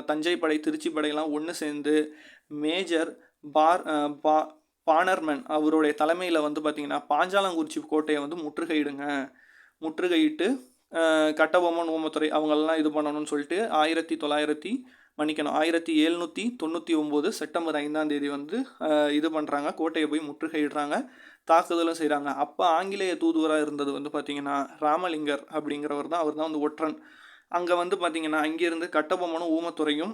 தஞ்சை படை, திருச்சி படையெல்லாம் ஒன்று சேர்ந்து மேஜர் பானர்மன் அவருடைய தலைமையில் வந்து பார்த்திங்கன்னா பாஞ்சாலங்குறிச்சி கோட்டையை வந்து முற்றுகையிட்டு கட்டபொம்மன் ஊமத்துறை அவங்களெல்லாம் இது பண்ணணும்னு சொல்லிட்டு 1799 செப்டம்பர் 5ஆம் தேதி வந்து இது பண்ணுறாங்க, கோட்டையை போய் முற்றுகையிடுறாங்க, தாக்குதலும் செய்கிறாங்க. அப்போ ஆங்கிலேய தூதுவராக இருந்தது வந்து பார்த்திங்கன்னா ராமலிங்கர் அப்படிங்கிறவர் தான். அவர் தான் வந்து ஒற்றன். அங்கே வந்து பார்த்திங்கன்னா அங்கேருந்து கட்டபொம்மனும் ஊமத்துறையும்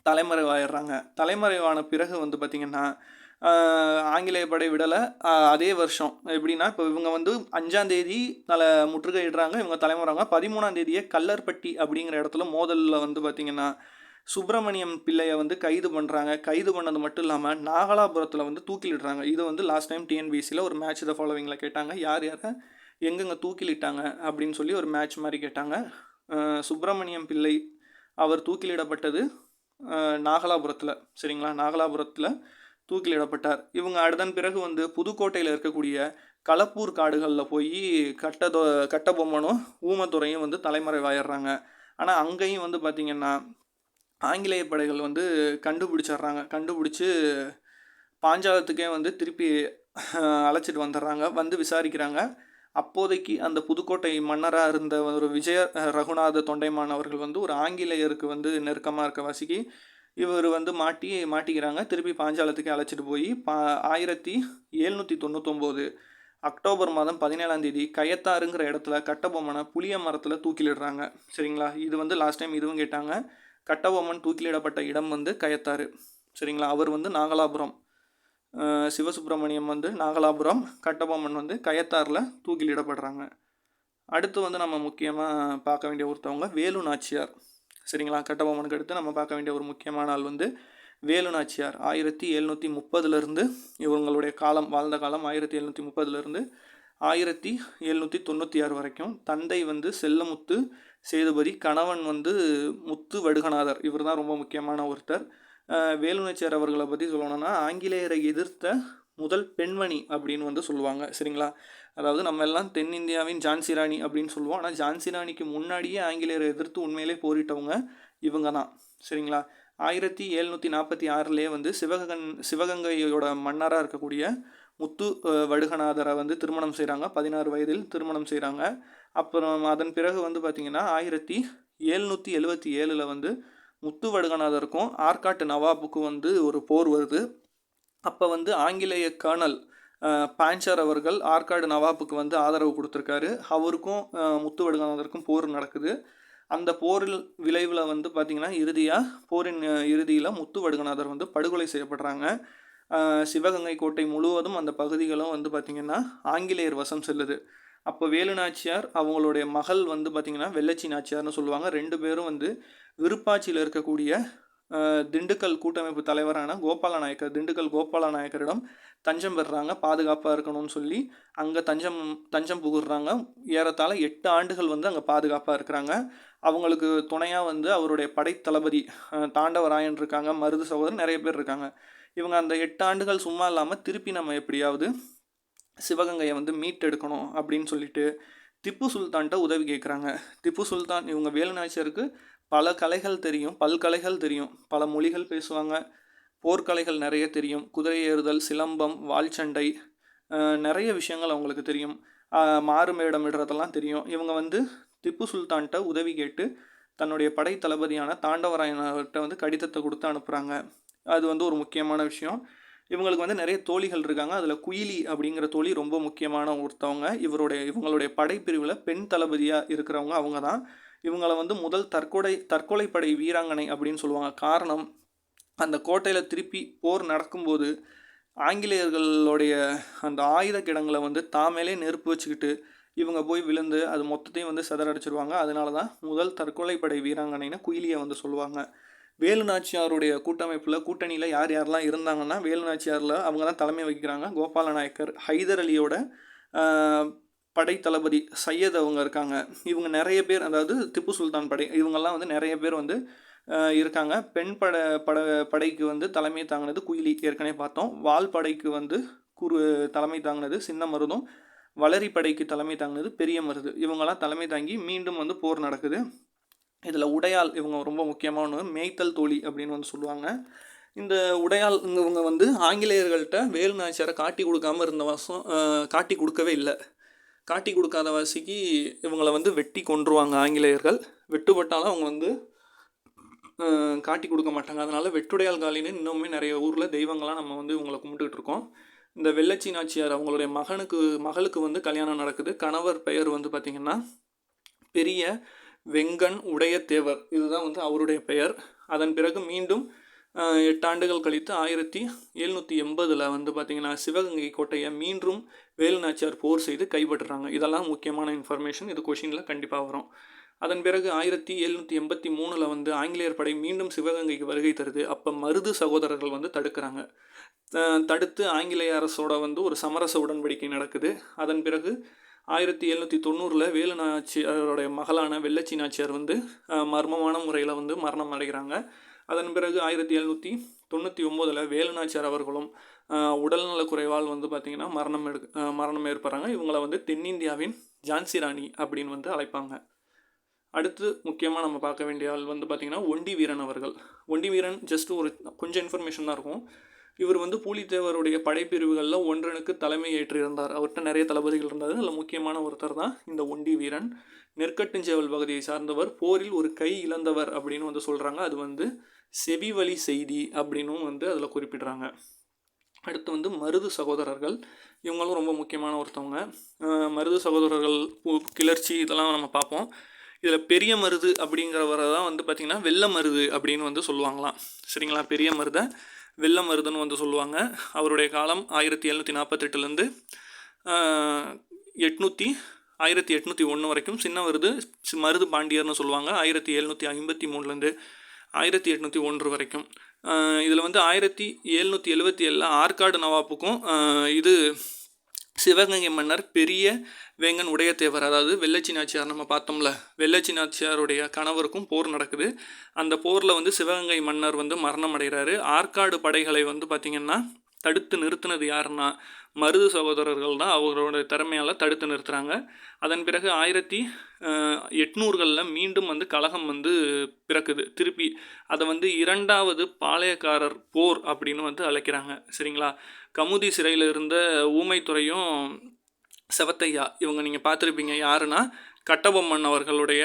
தலைமறைவாயிடுறாங்க. தலைமறைவான பிறகு வந்து பார்த்திங்கன்னா ஆங்கிலேய படை விடலை. அதே வருஷம் எப்படின்னா, இப்போ இவங்க வந்து 5ஆம் தேதி முற்றுகையிடுறாங்க, இவங்க தலைமுறாங்க. 13ஆம் தேதியே கல்லர்பட்டி அப்படிங்கிற இடத்துல மோதலில் வந்து பார்த்திங்கன்னா சுப்பிரமணியம் பிள்ளையை வந்து கைது பண்ணுறாங்க. கைது பண்ணது மட்டும் இல்லாமல் நாகலாபுரத்தில் வந்து தூக்கிலிடுறாங்க. இது வந்து லாஸ்ட் டைம் டிஎன்பிசியில் ஒரு மேட்ச் த ஃபாலோவிங்கில் கேட்டாங்க, யாரை எங்கெங்கே தூக்கிலிட்டாங்க அப்படின்னு சொல்லி ஒரு மேட்ச் மாதிரி கேட்டாங்க. சுப்பிரமணியம் பிள்ளை அவர் தூக்கிலிடப்பட்டது நாகலாபுரத்தில். சரிங்களா, நாகலாபுரத்தில் தூக்கிலிடப்பட்டார். இவங்க அதன் பிறகு வந்து புதுக்கோட்டையில் இருக்கக்கூடிய களப்பூர் காடுகளில் போய் கட்டபொம்மனும் ஊமத்துறையும் வந்து தலைமறைவாயிடுறாங்க. ஆனால் அங்கேயும் வந்து பார்த்திங்கன்னா ஆங்கிலேய படைகள் வந்து கண்டுபிடிச்சி பாஞ்சாலத்துக்கே வந்து திருப்பி அழைச்சிட்டு வந்துடுறாங்க. வந்து விசாரிக்கிறாங்க. அப்போதைக்கு அந்த புதுக்கோட்டை மன்னராக இருந்த ஒரு விஜய ரகுநாத தொண்டைமான் அவர்கள் வந்து ஒரு ஆங்கிலேயருக்கு வந்து நெருக்கமாக இருக்க வாசிக்கு இவர் வந்து மாட்டிக்கிறாங்க. திருப்பி பாஞ்சாலத்துக்கே அழைச்சிட்டு போய் 1799 அக்டோபர் மாதம் 17ஆம் தேதி கயத்தாறுங்கிற இடத்துல கட்டபொம்மனை புளிய மரத்தில் தூக்கிலிடுறாங்க. சரிங்களா, இது வந்து லாஸ்ட் டைம் இதுவும் கேட்டாங்க. கட்டபொம்மன் தூக்கிலிடப்பட்ட இடம் வந்து கயத்தாறு. சரிங்களா, அவர் வந்து நாகலாபுரம், சிவசுப்பிரமணியம் வந்து நாகலாபுரம், கட்டபொம்மன் வந்து கயத்தாறில் தூக்கிலிடப்படுறாங்க. அடுத்து வந்து நம்ம முக்கியமாக பார்க்க வேண்டிய ஒருத்தவங்க வேலு நாச்சியார். சரிங்களா, கட்டபொம்மனுக்கு அடுத்து நம்ம பார்க்க வேண்டிய ஒரு முக்கியமான ஆள் வந்து வேலு நாச்சியார். 1730 இவங்களுடைய வாழ்ந்த காலம் 1730 1796 வரைக்கும். தந்தை வந்து செல்லமுத்து சேதுபதி, கணவன் வந்து முத்து வடுகநாதர். இவர் தான் ரொம்ப முக்கியமான ஒருத்தர். வேலு நாச்சியார் அவர்களை பற்றி சொல்லணும்னா ஆங்கிலேயரை எதிர்த்த முதல் பெண்மணி அப்படின்னு வந்து சொல்லுவாங்க. சரிங்களா, அதாவது நம்ம எல்லாம் தென்னிந்தியாவின் ஜான்சி ராணி அப்படின்னு சொல்லுவோம். ஆனால் ஜான்சி ராணிக்கு முன்னாடியே ஆங்கிலேயரை எதிர்த்து உண்மையிலே போரிட்டவங்க இவங்க தான். சரிங்களா, 1746 வந்து சிவகங்கையோட மன்னராக இருக்கக்கூடிய முத்து வடுகநாதரை வந்து திருமணம் செய்கிறாங்க. 16 வயதில் திருமணம் செய்கிறாங்க. அப்புறம் அதன் பிறகு வந்து பார்த்திங்கன்னா 1777 வந்து முத்து வடுகநாதருக்கும் ஆற்காட்டு நவாபுக்கும் வந்து ஒரு போர் வருது. அப்போ வந்து ஆங்கிலேய கர்னல் பான்சர் அவர்கள் ஆற்காடு நவாபுக்கு வந்து ஆதரவு கொடுத்துருக்காரு. அவருக்கும் முத்து வடுகநாதருக்கும் போர் நடக்குது. அந்த போரில் விளைவில் வந்து பார்த்திங்கன்னா போரின் இறுதியில் முத்து வடுகநாதர் வந்து படுகொலை செய்யப்படுறாங்க. சிவகங்கை கோட்டை முழுவதும் அந்த பகுதிகளும் வந்து பார்த்திங்கன்னா ஆங்கிலேயர் வசம் செல்லுது. அப்போ வேலு நாச்சியார் அவங்களுடைய மகள் வந்து பார்த்திங்கன்னா வெள்ளச்சி நாச்சியார்னு சொல்லுவாங்க. 2 பேரும் வந்து விருப்பாட்சியில் இருக்கக்கூடிய திண்டுக்கல் கூட்டமைப்பு தலைவரான திண்டுக்கல் கோபால நாயக்கரிடம் தஞ்சம் பெறுறாங்க. பாதுகாப்பாக இருக்கணும்னு சொல்லி அங்கே தஞ்சம் புகுறாங்க. ஏறத்தாழ 8 ஆண்டுகள் வந்து அங்கே பாதுகாப்பாக இருக்கிறாங்க. அவங்களுக்கு துணையாக வந்து அவருடைய படைத்தளபதி தாண்டவராயன் இருக்காங்க, மருது சகோதரன், நிறைய பேர் இருக்காங்க. இவங்க அந்த 8 ஆண்டுகள் சும்மா இல்லாமல் திருப்பி நம்ம எப்படியாவது சிவகங்கையை வந்து மீட்டெடுக்கணும் அப்படின்னு சொல்லிட்டு திப்பு சுல்தான்கிட்ட உதவி கேட்குறாங்க. திப்பு சுல்தான் இவங்க வேலு நாச்சியாருக்கு பல்கலைகள் தெரியும், பல மொழிகள் பேசுவாங்க, போர்க்கலைகள் நிறைய தெரியும், குதிரை ஏறுதல், சிலம்பம், வாள்சண்டை, நிறைய விஷயங்கள் அவங்களுக்கு தெரியும், மாறு மேடமிடுறதெல்லாம் தெரியும். இவங்க வந்து திப்பு சுல்தான்கிட்ட உதவி கேட்டு தன்னுடைய படை தளபதியான தாண்டவராயன்கிட்ட வந்து கடிதத்தை கொடுத்து அனுப்புகிறாங்க. அது வந்து ஒரு முக்கியமான விஷயம். இவங்களுக்கு வந்து நிறைய தோழிகள் இருக்காங்க. அதில் குயிலி அப்படிங்கிற தோழி ரொம்ப முக்கியமான ஒருத்தவங்க. இவங்களுடைய படைப்பிரிவில் பெண் தளபதியாக இருக்கிறவங்க அவங்க தான். இவங்களை வந்து முதல் தற்கொலைப்படை வீராங்கனை அப்படின்னு சொல்லுவாங்க. காரணம், அந்த கோட்டையில் திருப்பி போர் நடக்கும்போது ஆங்கிலேயர்களுடைய அந்த ஆயுத கிடங்களை வந்து தாமேலே நெருப்பு வச்சுக்கிட்டு இவங்க போய் விழுந்து அது மொத்தத்தையும் வந்து சிதறடிச்சிருவாங்க. அதனால தான் முதல் தற்கொலைப்படை வீராங்கனைன்னு குயிலியை வந்து சொல்லுவாங்க. வேலு நாச்சியாருடைய கூட்டணியில் யாரெல்லாம் இருந்தாங்கன்னா வேலு நாச்சியாரில் அவங்க தான் தலைமை வகிக்கிறாங்க. கோபால நாயக்கர், ஹைதர் அலியோட படை தளபதி சையத் அவங்க இருக்காங்க. இவங்க நிறைய பேர், அதாவது திப்பு சுல்தான் படை, இவங்கெல்லாம் வந்து நிறைய பேர் வந்து இருக்காங்க. பெண் படைக்கு வந்து தலைமை தாங்கினது குயிலி, ஏற்கனவே பார்த்தோம். வால் படைக்கு வந்து தலைமை தாங்கினது சின்ன மருதும், வளரி படைக்கு தலைமை தாங்கினது பெரிய மருது. இவங்கெல்லாம் தலைமை தாங்கி மீண்டும் வந்து போர் நடக்குது. இதில் உடையாள் இவங்க ரொம்ப முக்கியமான மேய்த்தல் தோழி அப்படின்னு வந்து சொல்லுவாங்க. இந்த உடையாள் இவங்க வந்து ஆங்கிலேயர்கள்ட்ட வேலு நாச்சியாரை காட்டி கொடுக்கவே இல்லை. காட்டி கொடுக்காத வாசிக்கு இவங்களை வந்து வெட்டி கொன்றுவாங்க ஆங்கிலேயர்கள். வெட்டுப்பட்டாலும் அவங்க வந்து காட்டி கொடுக்க மாட்டாங்க. அதனால் வெட்டுடையாள் காலின்னு இன்னுமே நிறைய ஊரில் தெய்வங்களாம் நம்ம வந்து இவங்களை கும்பிட்டுக்கிட்டு இருக்கோம். இந்த வெள்ளச்சி நாச்சியார் அவங்களுடைய மகளுக்கு வந்து கல்யாணம் நடக்குது. கணவர் பெயர் வந்து பார்த்திங்கன்னா பெரிய வெங்கண் உடைய தேவர், இதுதான் வந்து அவருடைய பெயர். அதன் பிறகு மீண்டும் 8 ஆண்டுகள் கழித்து 1780 வந்து பார்த்திங்கன்னா சிவகங்கை கோட்டையை மீண்டும் வேலு நாச்சியார் போர் செய்து கைப்பற்றுறாங்க. இதெல்லாம் முக்கியமான இன்ஃபர்மேஷன், இது கொஷினில் கண்டிப்பாக வரும். அதன் பிறகு 1783 வந்து ஆங்கிலேயர் படை மீண்டும் சிவகங்கைக்கு வருகை தருது. அப்போ மருது சகோதரர்கள் வந்து தடுத்து ஆங்கிலேய அரசோட வந்து ஒரு சமரச உடன்படிக்கை நடக்குது. அதன் பிறகு 1790 வேலு நாச்சியாருடைய மகளான வெள்ளச்சி நாச்சியார் வந்து மர்மமான முறையில் வந்து மரணம் அடைகிறாங்க. அதன் பிறகு 1799 வேலு நாச்சியார் அவர்களும் உடல்நலக் குறைவால் வந்து பார்த்திங்கன்னா மரணம் ஏற்படுறாங்க. இவங்களை வந்து தென்னிந்தியாவின் ஜான்சி ராணி அப்படின்னு வந்து அழைப்பாங்க. அடுத்து முக்கியமாக நம்ம பார்க்க வேண்டிய ஆள் வந்து பார்த்திங்கன்னா ஒண்டி வீரன் அவர்கள். ஒண்டி வீரன் ஜஸ்ட் ஒரு கொஞ்சம் இன்ஃபர்மேஷன் தான் இருக்கும். இவர் வந்து பூலித்தேவருடைய படைப்பிரிவுகளில் ஒன்றனுக்கு தலைமை ஏற்றிருந்தார். அவர்கிட்ட நிறைய தளபதிகள் இருந்தார். அதில் முக்கியமான ஒருத்தர் தான் இந்த ஒண்டி வீரன். நெற்கட்டுஞ்சேவல் பகுதியை சார்ந்தவர். போரில் ஒரு கை இழந்தவர் அப்படின்னு வந்து சொல்கிறாங்க. அது வந்து செவி வழி செய்தி அப்படின்னும் வந்து அதில் குறிப்பிடுறாங்க. அடுத்து வந்து மருது சகோதரர்கள். இவங்களும் ரொம்ப முக்கியமான ஒருத்தவங்க. மருது சகோதரர்கள் கிளர்ச்சி இதெல்லாம் நம்ம பார்ப்போம். இதில் பெரிய மருது அப்படிங்கிறவரை தான் வந்து பார்த்திங்கன்னா வெள்ள மருது அப்படின்னு வந்து சொல்லுவாங்களாம். சரிங்களா? பெரிய மருதை வெள்ள மருதுன்னு வந்து சொல்லுவாங்க. அவருடைய காலம் 1748 1801 வரைக்கும். சின்ன மருது பாண்டியர்னு சொல்லுவாங்க. 1753 1801 வரைக்கும். இதில் வந்து 1777 ஆற்காடு நவாப்புக்கும் இது சிவகங்கை மன்னர் பெரிய வேங்கன் உடையத்தேவர், அதாவது வெள்ளச்சி நாச்சியார் நம்ம பார்த்தோம்ல, வெள்ளச்சி நாச்சியாருடைய கணவருக்கும் போர் நடக்குது. அந்த போரில் வந்து சிவகங்கை மன்னர் வந்து மரணம் அடைகிறாரு. ஆற்காடு படைகளை வந்து பார்த்திங்கன்னா தடுத்து நிறுத்தினது யாருன்னா மருது சகோதரர்கள் தான். அவரோட திறமையால் தடுத்து நிறுத்துகிறாங்க. அதன் பிறகு 1800களில் மீண்டும் வந்து கலகம் வந்து பிறக்குது. திருப்பி அதை வந்து இரண்டாவது பாளையக்காரர் போர் அப்படின்னு வந்து அழைக்கிறாங்க. சரிங்களா? கமுதி சிறையில் இருந்த ஊமைத்துறையும் செவத்தையா இவங்க நீங்கள் பார்த்துருப்பீங்க. யாருன்னா கட்டபொம்மன் அவர்களுடைய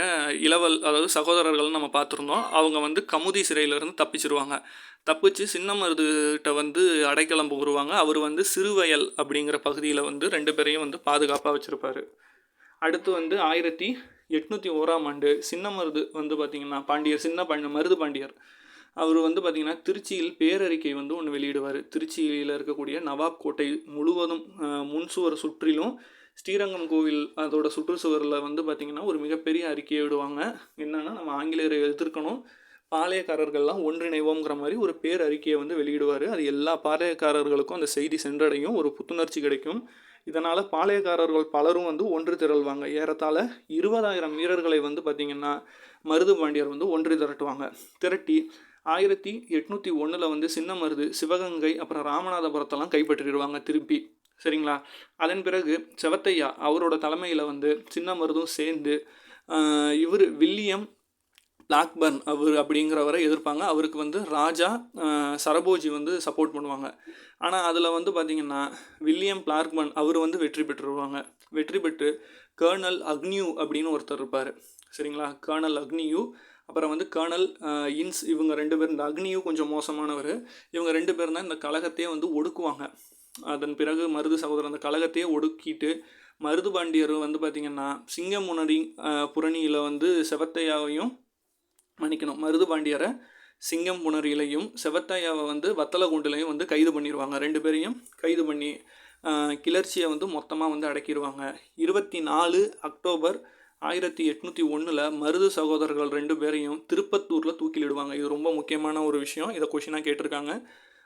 அதாவது சகோதரர்கள்னு நம்ம பார்த்துருந்தோம். அவங்க வந்து கமுதி சிறையிலேருந்து தப்பிச்சிருவாங்க. தப்பிச்சு சின்ன மருதுகிட்ட வந்து அடைக்கலம் புகுருவாங்க. அவர் வந்து சிறுவயல் அப்படிங்கிற பகுதியில் வந்து 2 பேரையும் வந்து பாதுகாப்பாக வச்சுருப்பார். அடுத்து வந்து 1801 சின்ன மருது வந்து பார்த்திங்கன்னா மருது பாண்டியர் அவர் வந்து பார்த்திங்கன்னா திருச்சியில் பேரறிக்கை வந்து ஒன்று வெளியிடுவார். திருச்சியில் இருக்கக்கூடிய நவாப் கோட்டை முழுவதும் முன்சுவர் சுற்றிலும் ஸ்ரீரங்கம் கோவில் அதோட சுற்றுச்சுவரில் வந்து பார்த்திங்கன்னா ஒரு மிகப்பெரிய அறிக்கையை விடுவாங்க. என்னென்னா நம்ம ஆங்கிலேயரை எதிர்க்கணும், பாளையக்காரர்கள்லாம் ஒன்றிணைவோங்கிற மாதிரி ஒரு பேரறிக்கையை வந்து வெளியிடுவார். அது எல்லா பாளையக்காரர்களுக்கும் அந்த செய்தி சென்றடையும், ஒரு புத்துணர்ச்சி கிடைக்கும். இதனால் பாளையக்காரர்கள் பலரும் வந்து ஒன்று திரள்வாங்க. ஏறத்தாழ 20,000 வீரர்களை வந்து பார்த்திங்கன்னா மருது பாண்டியர் வந்து ஒன்று திரட்டி 1801 வந்து சின்ன மருது சிவகங்கை அப்புறம் ராமநாதபுரத்தெல்லாம் கைப்பற்றிடுவாங்க திருப்பி. சரிங்களா? அதன் பிறகு செவத்தையா அவரோட தலைமையில் வந்து சின்ன மருதும் சேர்ந்து இவர் வில்லியம் பிளாக்பர்ன் அவர் அப்படிங்கிறவரை எதிர்ப்பாங்க. அவருக்கு வந்து ராஜா சரபோஜி வந்து சப்போர்ட் பண்ணுவாங்க. ஆனால் அதில் வந்து பார்த்திங்கன்னா வில்லியம் பிளாக்பர்ன் அவர் வந்து வெற்றி பெற்று கர்னல் அக்னியூ அப்படின்னு ஒருத்தர் இருப்பார். சரிங்களா? கர்னல் அக்னியூ அப்புறம் வந்து கர்னல் இன்ஸ் இவங்க 2 பேர். இந்த அக்னியூ கொஞ்சம் மோசமானவர். இவங்க 2 பேர் தான் இந்த கழகத்தையே வந்து ஒடுக்குவாங்க. அதன் பிறகு மருது சகோதரர் அந்த கழகத்தையே ஒடுக்கிட்டு மருது பாண்டியர் வந்து பார்த்திங்கன்னா புரணியில் வந்து செவத்தையாவையும் மருது பாண்டியரை சிங்கம்புணரியிலையும் செவத்தையாவை வந்து வத்தலகுண்டுலையும் வந்து கைது பண்ணிடுவாங்க. 2 பேரையும் கைது பண்ணி கிளர்ச்சியை வந்து மொத்தமாக வந்து அடக்கிடுவாங்க. 24 அக்டோபர் 1801 மருது சகோதரர்கள் 2 பேரையும் திருப்பத்தூரில் தூக்கிலிடுவாங்க. இது ரொம்ப முக்கியமான ஒரு விஷயம். இதை கொஷினாக கேட்டிருக்காங்க.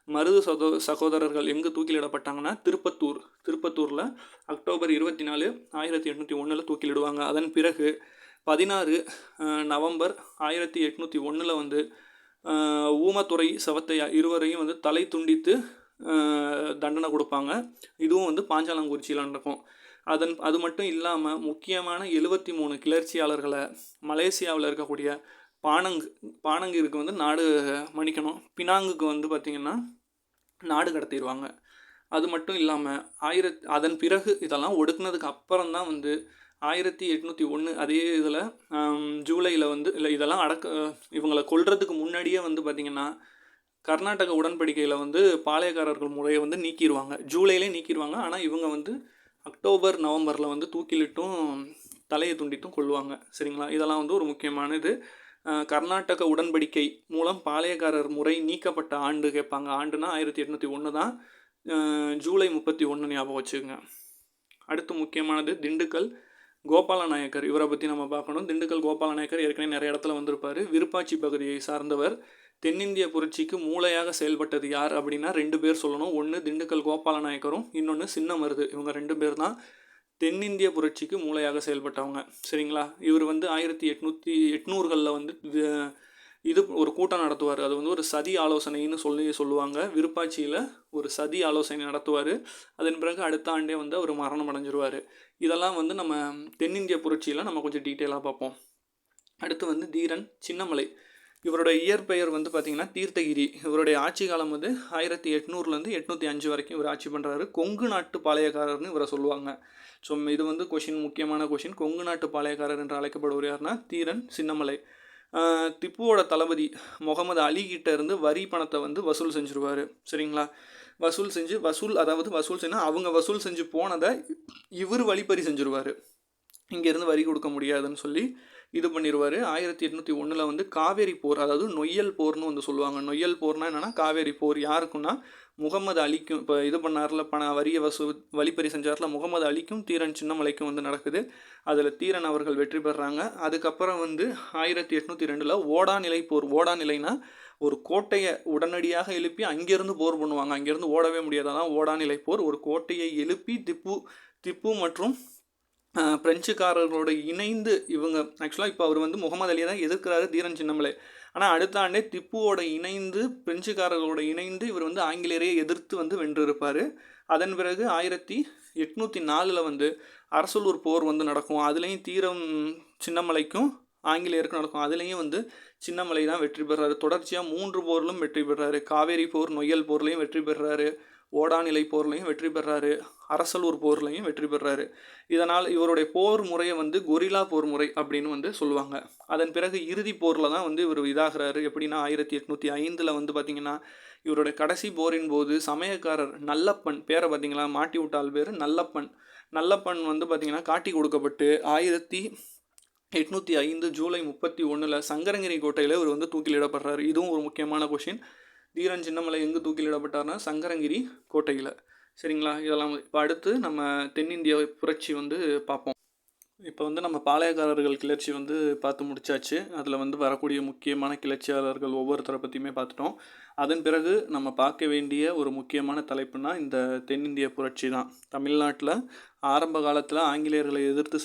மருது சகோதரர்கள் எங்கே தூக்கிலிடப்பட்டாங்கன்னா திருப்பத்தூரில் அக்டோபர் 24 1801 தூக்கிலிடுவாங்க. அதன் பிறகு 16 நவம்பர் 1801 வந்து ஊமத்துறை செவத்தையா இருவரையும் வந்து தலை துண்டித்து தண்டனை கொடுப்பாங்க. இதுவும் வந்து பாஞ்சாலங்குறிச்சியில் நடக்கும். அது மட்டும் இல்லாமல் முக்கியமான 73 கிளர்ச்சியாளர்களை மலேசியாவில் இருக்கக்கூடிய பானங்கிற்கு வந்து பினாங்குக்கு வந்து பார்த்திங்கன்னா நாடு கடத்திடுவாங்க. அது மட்டும் இல்லாமல் அதன் பிறகு இதெல்லாம் ஒடுக்குனதுக்கு அப்புறம் தான் வந்து 1801 அதே இதில் ஜூலையில் வந்து இதெல்லாம் இவங்களை கொல்றதுக்கு முன்னாடியே வந்து பார்த்திங்கன்னா கர்நாடக உடன்படிக்கையில் வந்து பாளையக்காரர்கள் முறையை வந்து நீக்கிடுவாங்க. ஜூலையிலே நீக்கிடுவாங்க. ஆனால் இவங்க வந்து அக்டோபர் நவம்பரில் வந்து தூக்கிலிட்டும் தலையை துண்டித்தும் கொள்வாங்க. சரிங்களா? இதெல்லாம் வந்து ஒரு முக்கியமானது. கர்நாடக உடன்படிக்கை மூலம் பாளையக்காரர் முறை நீக்கப்பட்ட ஆண்டு கேட்பாங்க. ஆண்டுனா 1801 தான். ஜூலை 31 ஞாபகம் வச்சுக்கோங்க. அடுத்து முக்கியமானது திண்டுக்கல் கோபால நாயக்கர். இவரை பற்றி நம்ம பார்க்கணும். திண்டுக்கல் கோபால நாயக்கர் ஏற்கனவே நிறைய இடத்துல வந்திருப்பார். விருப்பாட்சி பகுதியை சார்ந்தவர். தென்னிந்திய புரட்சிக்கு மூளையாக செயல்பட்டது யார் அப்படின்னா 2 பேர் சொல்லணும். ஒன்று திண்டுக்கல் கோபால நாயக்கரும் இன்னொன்று சின்ன மருது. இவங்க 2 பேர் தான் தென்னிந்திய புரட்சிக்கு மூளையாக செயல்பட்டவங்க. சரிங்களா? இவர் வந்து 1800களில் வந்து இது ஒரு கூட்டம் நடத்துவார். அது வந்து ஒரு சதி ஆலோசனைன்னு சொல்லுவாங்க. விருப்பாட்சியில் ஒரு சதி ஆலோசனை நடத்துவார். அதன் பிறகு அடுத்த ஆண்டே வந்து அவர் மரணம் அடைஞ்சிருவார். இதெல்லாம் வந்து நம்ம தென்னிந்திய புரட்சியில் நம்ம கொஞ்சம் டீட்டெயிலாக பார்ப்போம். அடுத்து வந்து தீரன் சின்னமலை. இவருடைய இயற்பெயர் வந்து பார்த்திங்கன்னா தீர்த்தகிரி. இவருடைய ஆட்சி காலம் வந்து 1800லேருந்து 805 வரைக்கும் இவர் ஆட்சி பண்ணுறாரு. கொங்கு நாட்டு பாளையக்காரர்னு இவரை சொல்லுவாங்க. ஸோ இது வந்து முக்கியமான கொஷின். கொங்கு நாட்டு பாளையக்காரர் என்று அழைக்கப்படுவர் யாருன்னா தீரன் சின்னமலை. திப்புவோட தளபதி முகமது அலி கிட்ட இருந்து வரி பணத்தை வந்து வசூல் செஞ்சுருவார். சரிங்களா? வசூல் செஞ்சு அவங்க வசூல் செஞ்சு போனதை இவர் வழிப்பறி செஞ்சுருவார். இங்கேருந்து வரி கொடுக்க முடியாதுன்னு சொல்லி இது பண்ணிடுவார். 1801 வந்து காவேரி போர், அதாவது நொய்யல் போர்னு வந்து சொல்லுவாங்க. நொய்யல் போர்னால் என்னென்னா காவேரி போர். யாருக்குன்னா முகமது அலிக்கும், இப்போ இது பண்ணார்ல வரியை வழிப்பறி செஞ்சார்ல முகமது அலிக்கும் தீரன் சின்னமலைக்கும் வந்து நடக்குது. அதில் தீரன் அவர்கள் வெற்றி பெறாங்க. அதுக்கப்புறம் வந்து 1802 ஓடாநிலை போர். ஓடாநிலைனா ஒரு கோட்டையை உடனடியாக எழுப்பி அங்கேருந்து போர் பண்ணுவாங்க. அங்கேருந்து ஓடவே முடியாது. அதான் ஓடாநிலை போர். ஒரு கோட்டையை எழுப்பி திப்பு மற்றும் பிரெஞ்சுக்காரர்களோட இணைந்து இவங்க ஆக்சுவலாக இப்போ அவர் வந்து முகமது அலியை தான் எதிர்க்கிறாரு தீரன் சின்னமலை. ஆனால் அடுத்த ஆண்டே திப்புவோட இணைந்து பிரெஞ்சுக்காரர்களோட இணைந்து இவர் வந்து ஆங்கிலேயரையே எதிர்த்து வந்து வென்றிருப்பார். அதன் பிறகு 1804 வந்து அரசலூர் போர் வந்து நடக்கும். அதுலேயும் தீரன் சின்னமலைக்கும் ஆங்கிலேயருக்கும் நடக்கும். அதுலேயும் வந்து சின்னமலை தான் வெற்றி பெறாரு. தொடர்ச்சியாக 3 போரிலும் வெற்றி பெறாரு. காவேரி போர், நொய்யல் போர்லையும் வெற்றி பெறாரு. ஓடாநிலை போர்லையும் வெற்றி பெறாரு. அரசலூர் போர்லையும் வெற்றி பெறாரு. இதனால் இவருடைய போர் முறையை வந்து கொரில்லா போர் முறை அப்படின்னு வந்து சொல்லுவாங்க. அதன் பிறகு இறுதி போரில் தான் வந்து இவர் இதாகிறாரு. எப்படின்னா 1805 வந்து பார்த்திங்கன்னா இவருடைய கடைசி போரின் போது சமயக்காரர் நல்லப்பன் பேரை பார்த்திங்களா, மாட்டி விட்டால் பேர் நல்லப்பன் வந்து பார்த்திங்கன்னா காட்டி கொடுக்கப்பட்டு 1805 ஜூலை 31 சங்கரங்கிரி கோட்டையில் இவர் வந்து தூக்கிலிடப்படுறாரு. இதுவும் ஒரு முக்கியமான கொஷின். தீரன் சின்னமலை எங்கே தூக்கிலிடப்பட்டார்னா சங்கரங்கிரி கோட்டையில். சரிங்களா? இதெல்லாம் இப்போ அடுத்து நம்ம தென்னிந்திய புரட்சி வந்து பார்ப்போம். இப்போ வந்து நம்ம பாளையக்காரர்கள் கிளர்ச்சி வந்து பார்த்து முடிச்சாச்சு. அதில் வந்து வரக்கூடிய முக்கியமான கிளர்ச்சியாளர்கள் ஒவ்வொருத்தரை பற்றியுமே பார்த்துட்டோம். அதன் பிறகு நம்ம பார்க்க வேண்டிய ஒரு முக்கியமான தலைப்புனா இந்த தென்னிந்திய புரட்சி தான். தமிழ்நாட்டில் ஆரம்ப காலத்தில் ஆங்கிலேயர்களை எதிர்த்து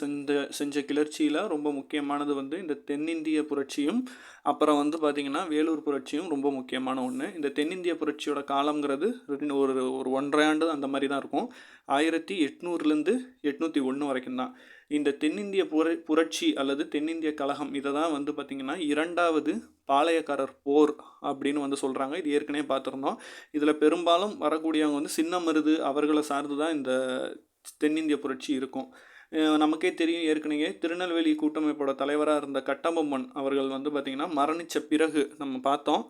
செஞ்ச கிளர்ச்சியில் ரொம்ப முக்கியமானது வந்து இந்த தென்னிந்திய புரட்சியும் அப்புறம் வந்து பார்த்திங்கன்னா வேலூர் புரட்சியும் ரொம்ப முக்கியமான ஒன்று. இந்த தென்னிந்திய புரட்சியோட காலங்கிறது ஒரு 1.5 ஆண்டு அந்த மாதிரி தான் இருக்கும். 1800லேருந்து 801 வரைக்கும் தான். இந்த தென்னிந்திய புரட்சி அல்லது தென்னிந்திய கழகம் இதை தான் வந்து பார்த்திங்கன்னா 2வது பாளையக்காரர் போர் அப்படின்னு வந்து சொல்கிறாங்க. இது ஏற்கனவே பார்த்துருந்தோம். இதில் பெரும்பாலும் வரக்கூடியவங்க வந்து சின்னமருது அவர்களை சார்ந்து தான் இந்த தென்னிந்திய புரட்சி இருக்கும். நமக்கே தெரியும், ஏற்கனவே திருநெல்வேலி கூட்டமைப்போட தலைவராக இருந்த கட்டபொம்மன் அவர்கள் வந்து பார்த்திங்கன்னா மரணித்த பிறகு நம்ம பார்த்தோம்.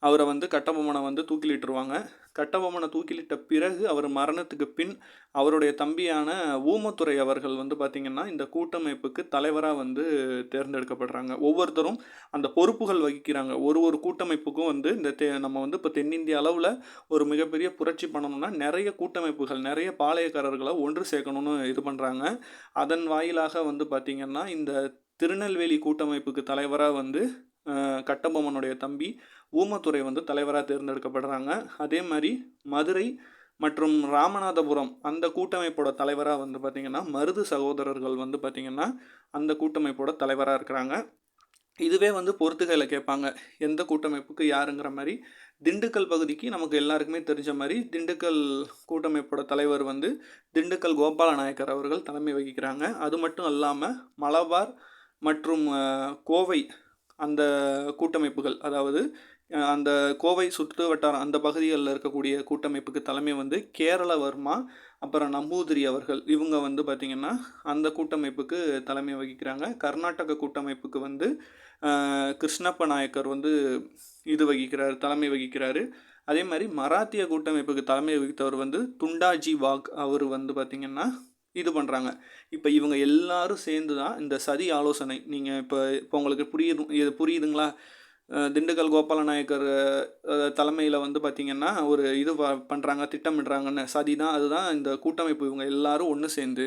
அவரை வந்து கட்டபொம்மனை வந்து தூக்கிலிட்டுருவாங்க. கட்டபொம்மனை தூக்கிலிட்ட பிறகு அவர் மரணத்துக்கு பின் அவருடைய தம்பியான ஊமத்துரை அவர்கள் வந்து பார்த்திங்கன்னா இந்த கூட்டமைப்புக்கு தலைவராக வந்து தேர்ந்தெடுக்கப்படுறாங்க. ஒவ்வொருத்தரும் அந்த பொறுப்புகள் வகிக்கிறாங்க. ஒரு கூட்டமைப்புக்கும் வந்து இந்த நம்ம வந்து இப்போ தென்னிந்திய அளவில் ஒரு மிகப்பெரிய புரட்சி பண்ணணும்னா நிறைய கூட்டமைப்புகள், நிறைய பாளையக்காரர்களை ஒன்று சேர்க்கணும்னு இது பண்ணுறாங்க. அதன் வாயிலாக வந்து பார்த்திங்கன்னா இந்த திருநெல்வேலி கூட்டமைப்புக்கு தலைவராக வந்து கட்டபொம்மனுடைய தம்பி ஊமத்துரை வந்து தலைவராக தேர்ந்தெடுக்கப்படுறாங்க. அதே மாதிரி மதுரை மற்றும் ராமநாதபுரம் அந்த கூட்டமைப்போட தலைவராக வந்து பார்த்திங்கன்னா மருது சகோதரர்கள் வந்து பார்த்திங்கன்னா அந்த கூட்டமைப்போட தலைவராக இருக்கிறாங்க. இதுவே வந்து பொறுத்துகையில் கேட்பாங்க எந்த கூட்டமைப்புக்கு யாருங்கிற மாதிரி. திண்டுக்கல் பகுதிக்கு நமக்கு எல்லாருக்குமே தெரிஞ்ச மாதிரி திண்டுக்கல் கூட்டமைப்போட தலைவர் வந்து திண்டுக்கல் கோபால நாயக்கர் அவர்கள் தலைமை வகிக்கிறாங்க. அது மட்டும் இல்லாமல் மலபார் மற்றும் கோவை அந்த கூட்டமைப்புகள், அதாவது அந்த கோவை சுற்று வட்டாரம் அந்த பகுதிகளில் இருக்கக்கூடிய கூட்டமைப்புக்கு தலைமை வந்து கேரளவர்மா அப்புறம் நம்பூதிரி அவர்கள். இவங்க வந்து பார்த்திங்கன்னா அந்த கூட்டமைப்புக்கு தலைமை வகிக்கிறாங்க. கர்நாடக கூட்டமைப்புக்கு வந்து கிருஷ்ணப்ப நாயக்கர் வந்து தலைமை வகிக்கிறாரு. அதே மாதிரி மராத்திய கூட்டமைப்புக்கு தலைமை வகித்தவர் வந்து துண்டாஜி வாக் அவர் வந்து பார்த்திங்கன்னா இது பண்ணுறாங்க. இப்போ இவங்க எல்லாரும் சேர்ந்து தான் இந்த சதி ஆலோசனை. நீங்கள் இப்போ உங்களுக்கு புரியுதுங்களா? திண்டுக்கல் கோபால நாயக்கர் தலைமையில் வந்து பார்த்திங்கன்னா ஒரு இது பண்ணுறாங்க, திட்டமிடுறாங்கன்னு. சதி தான், அதுதான் இந்த கூட்டமைப்பு. இவங்க எல்லாரும் ஒன்று சேர்ந்து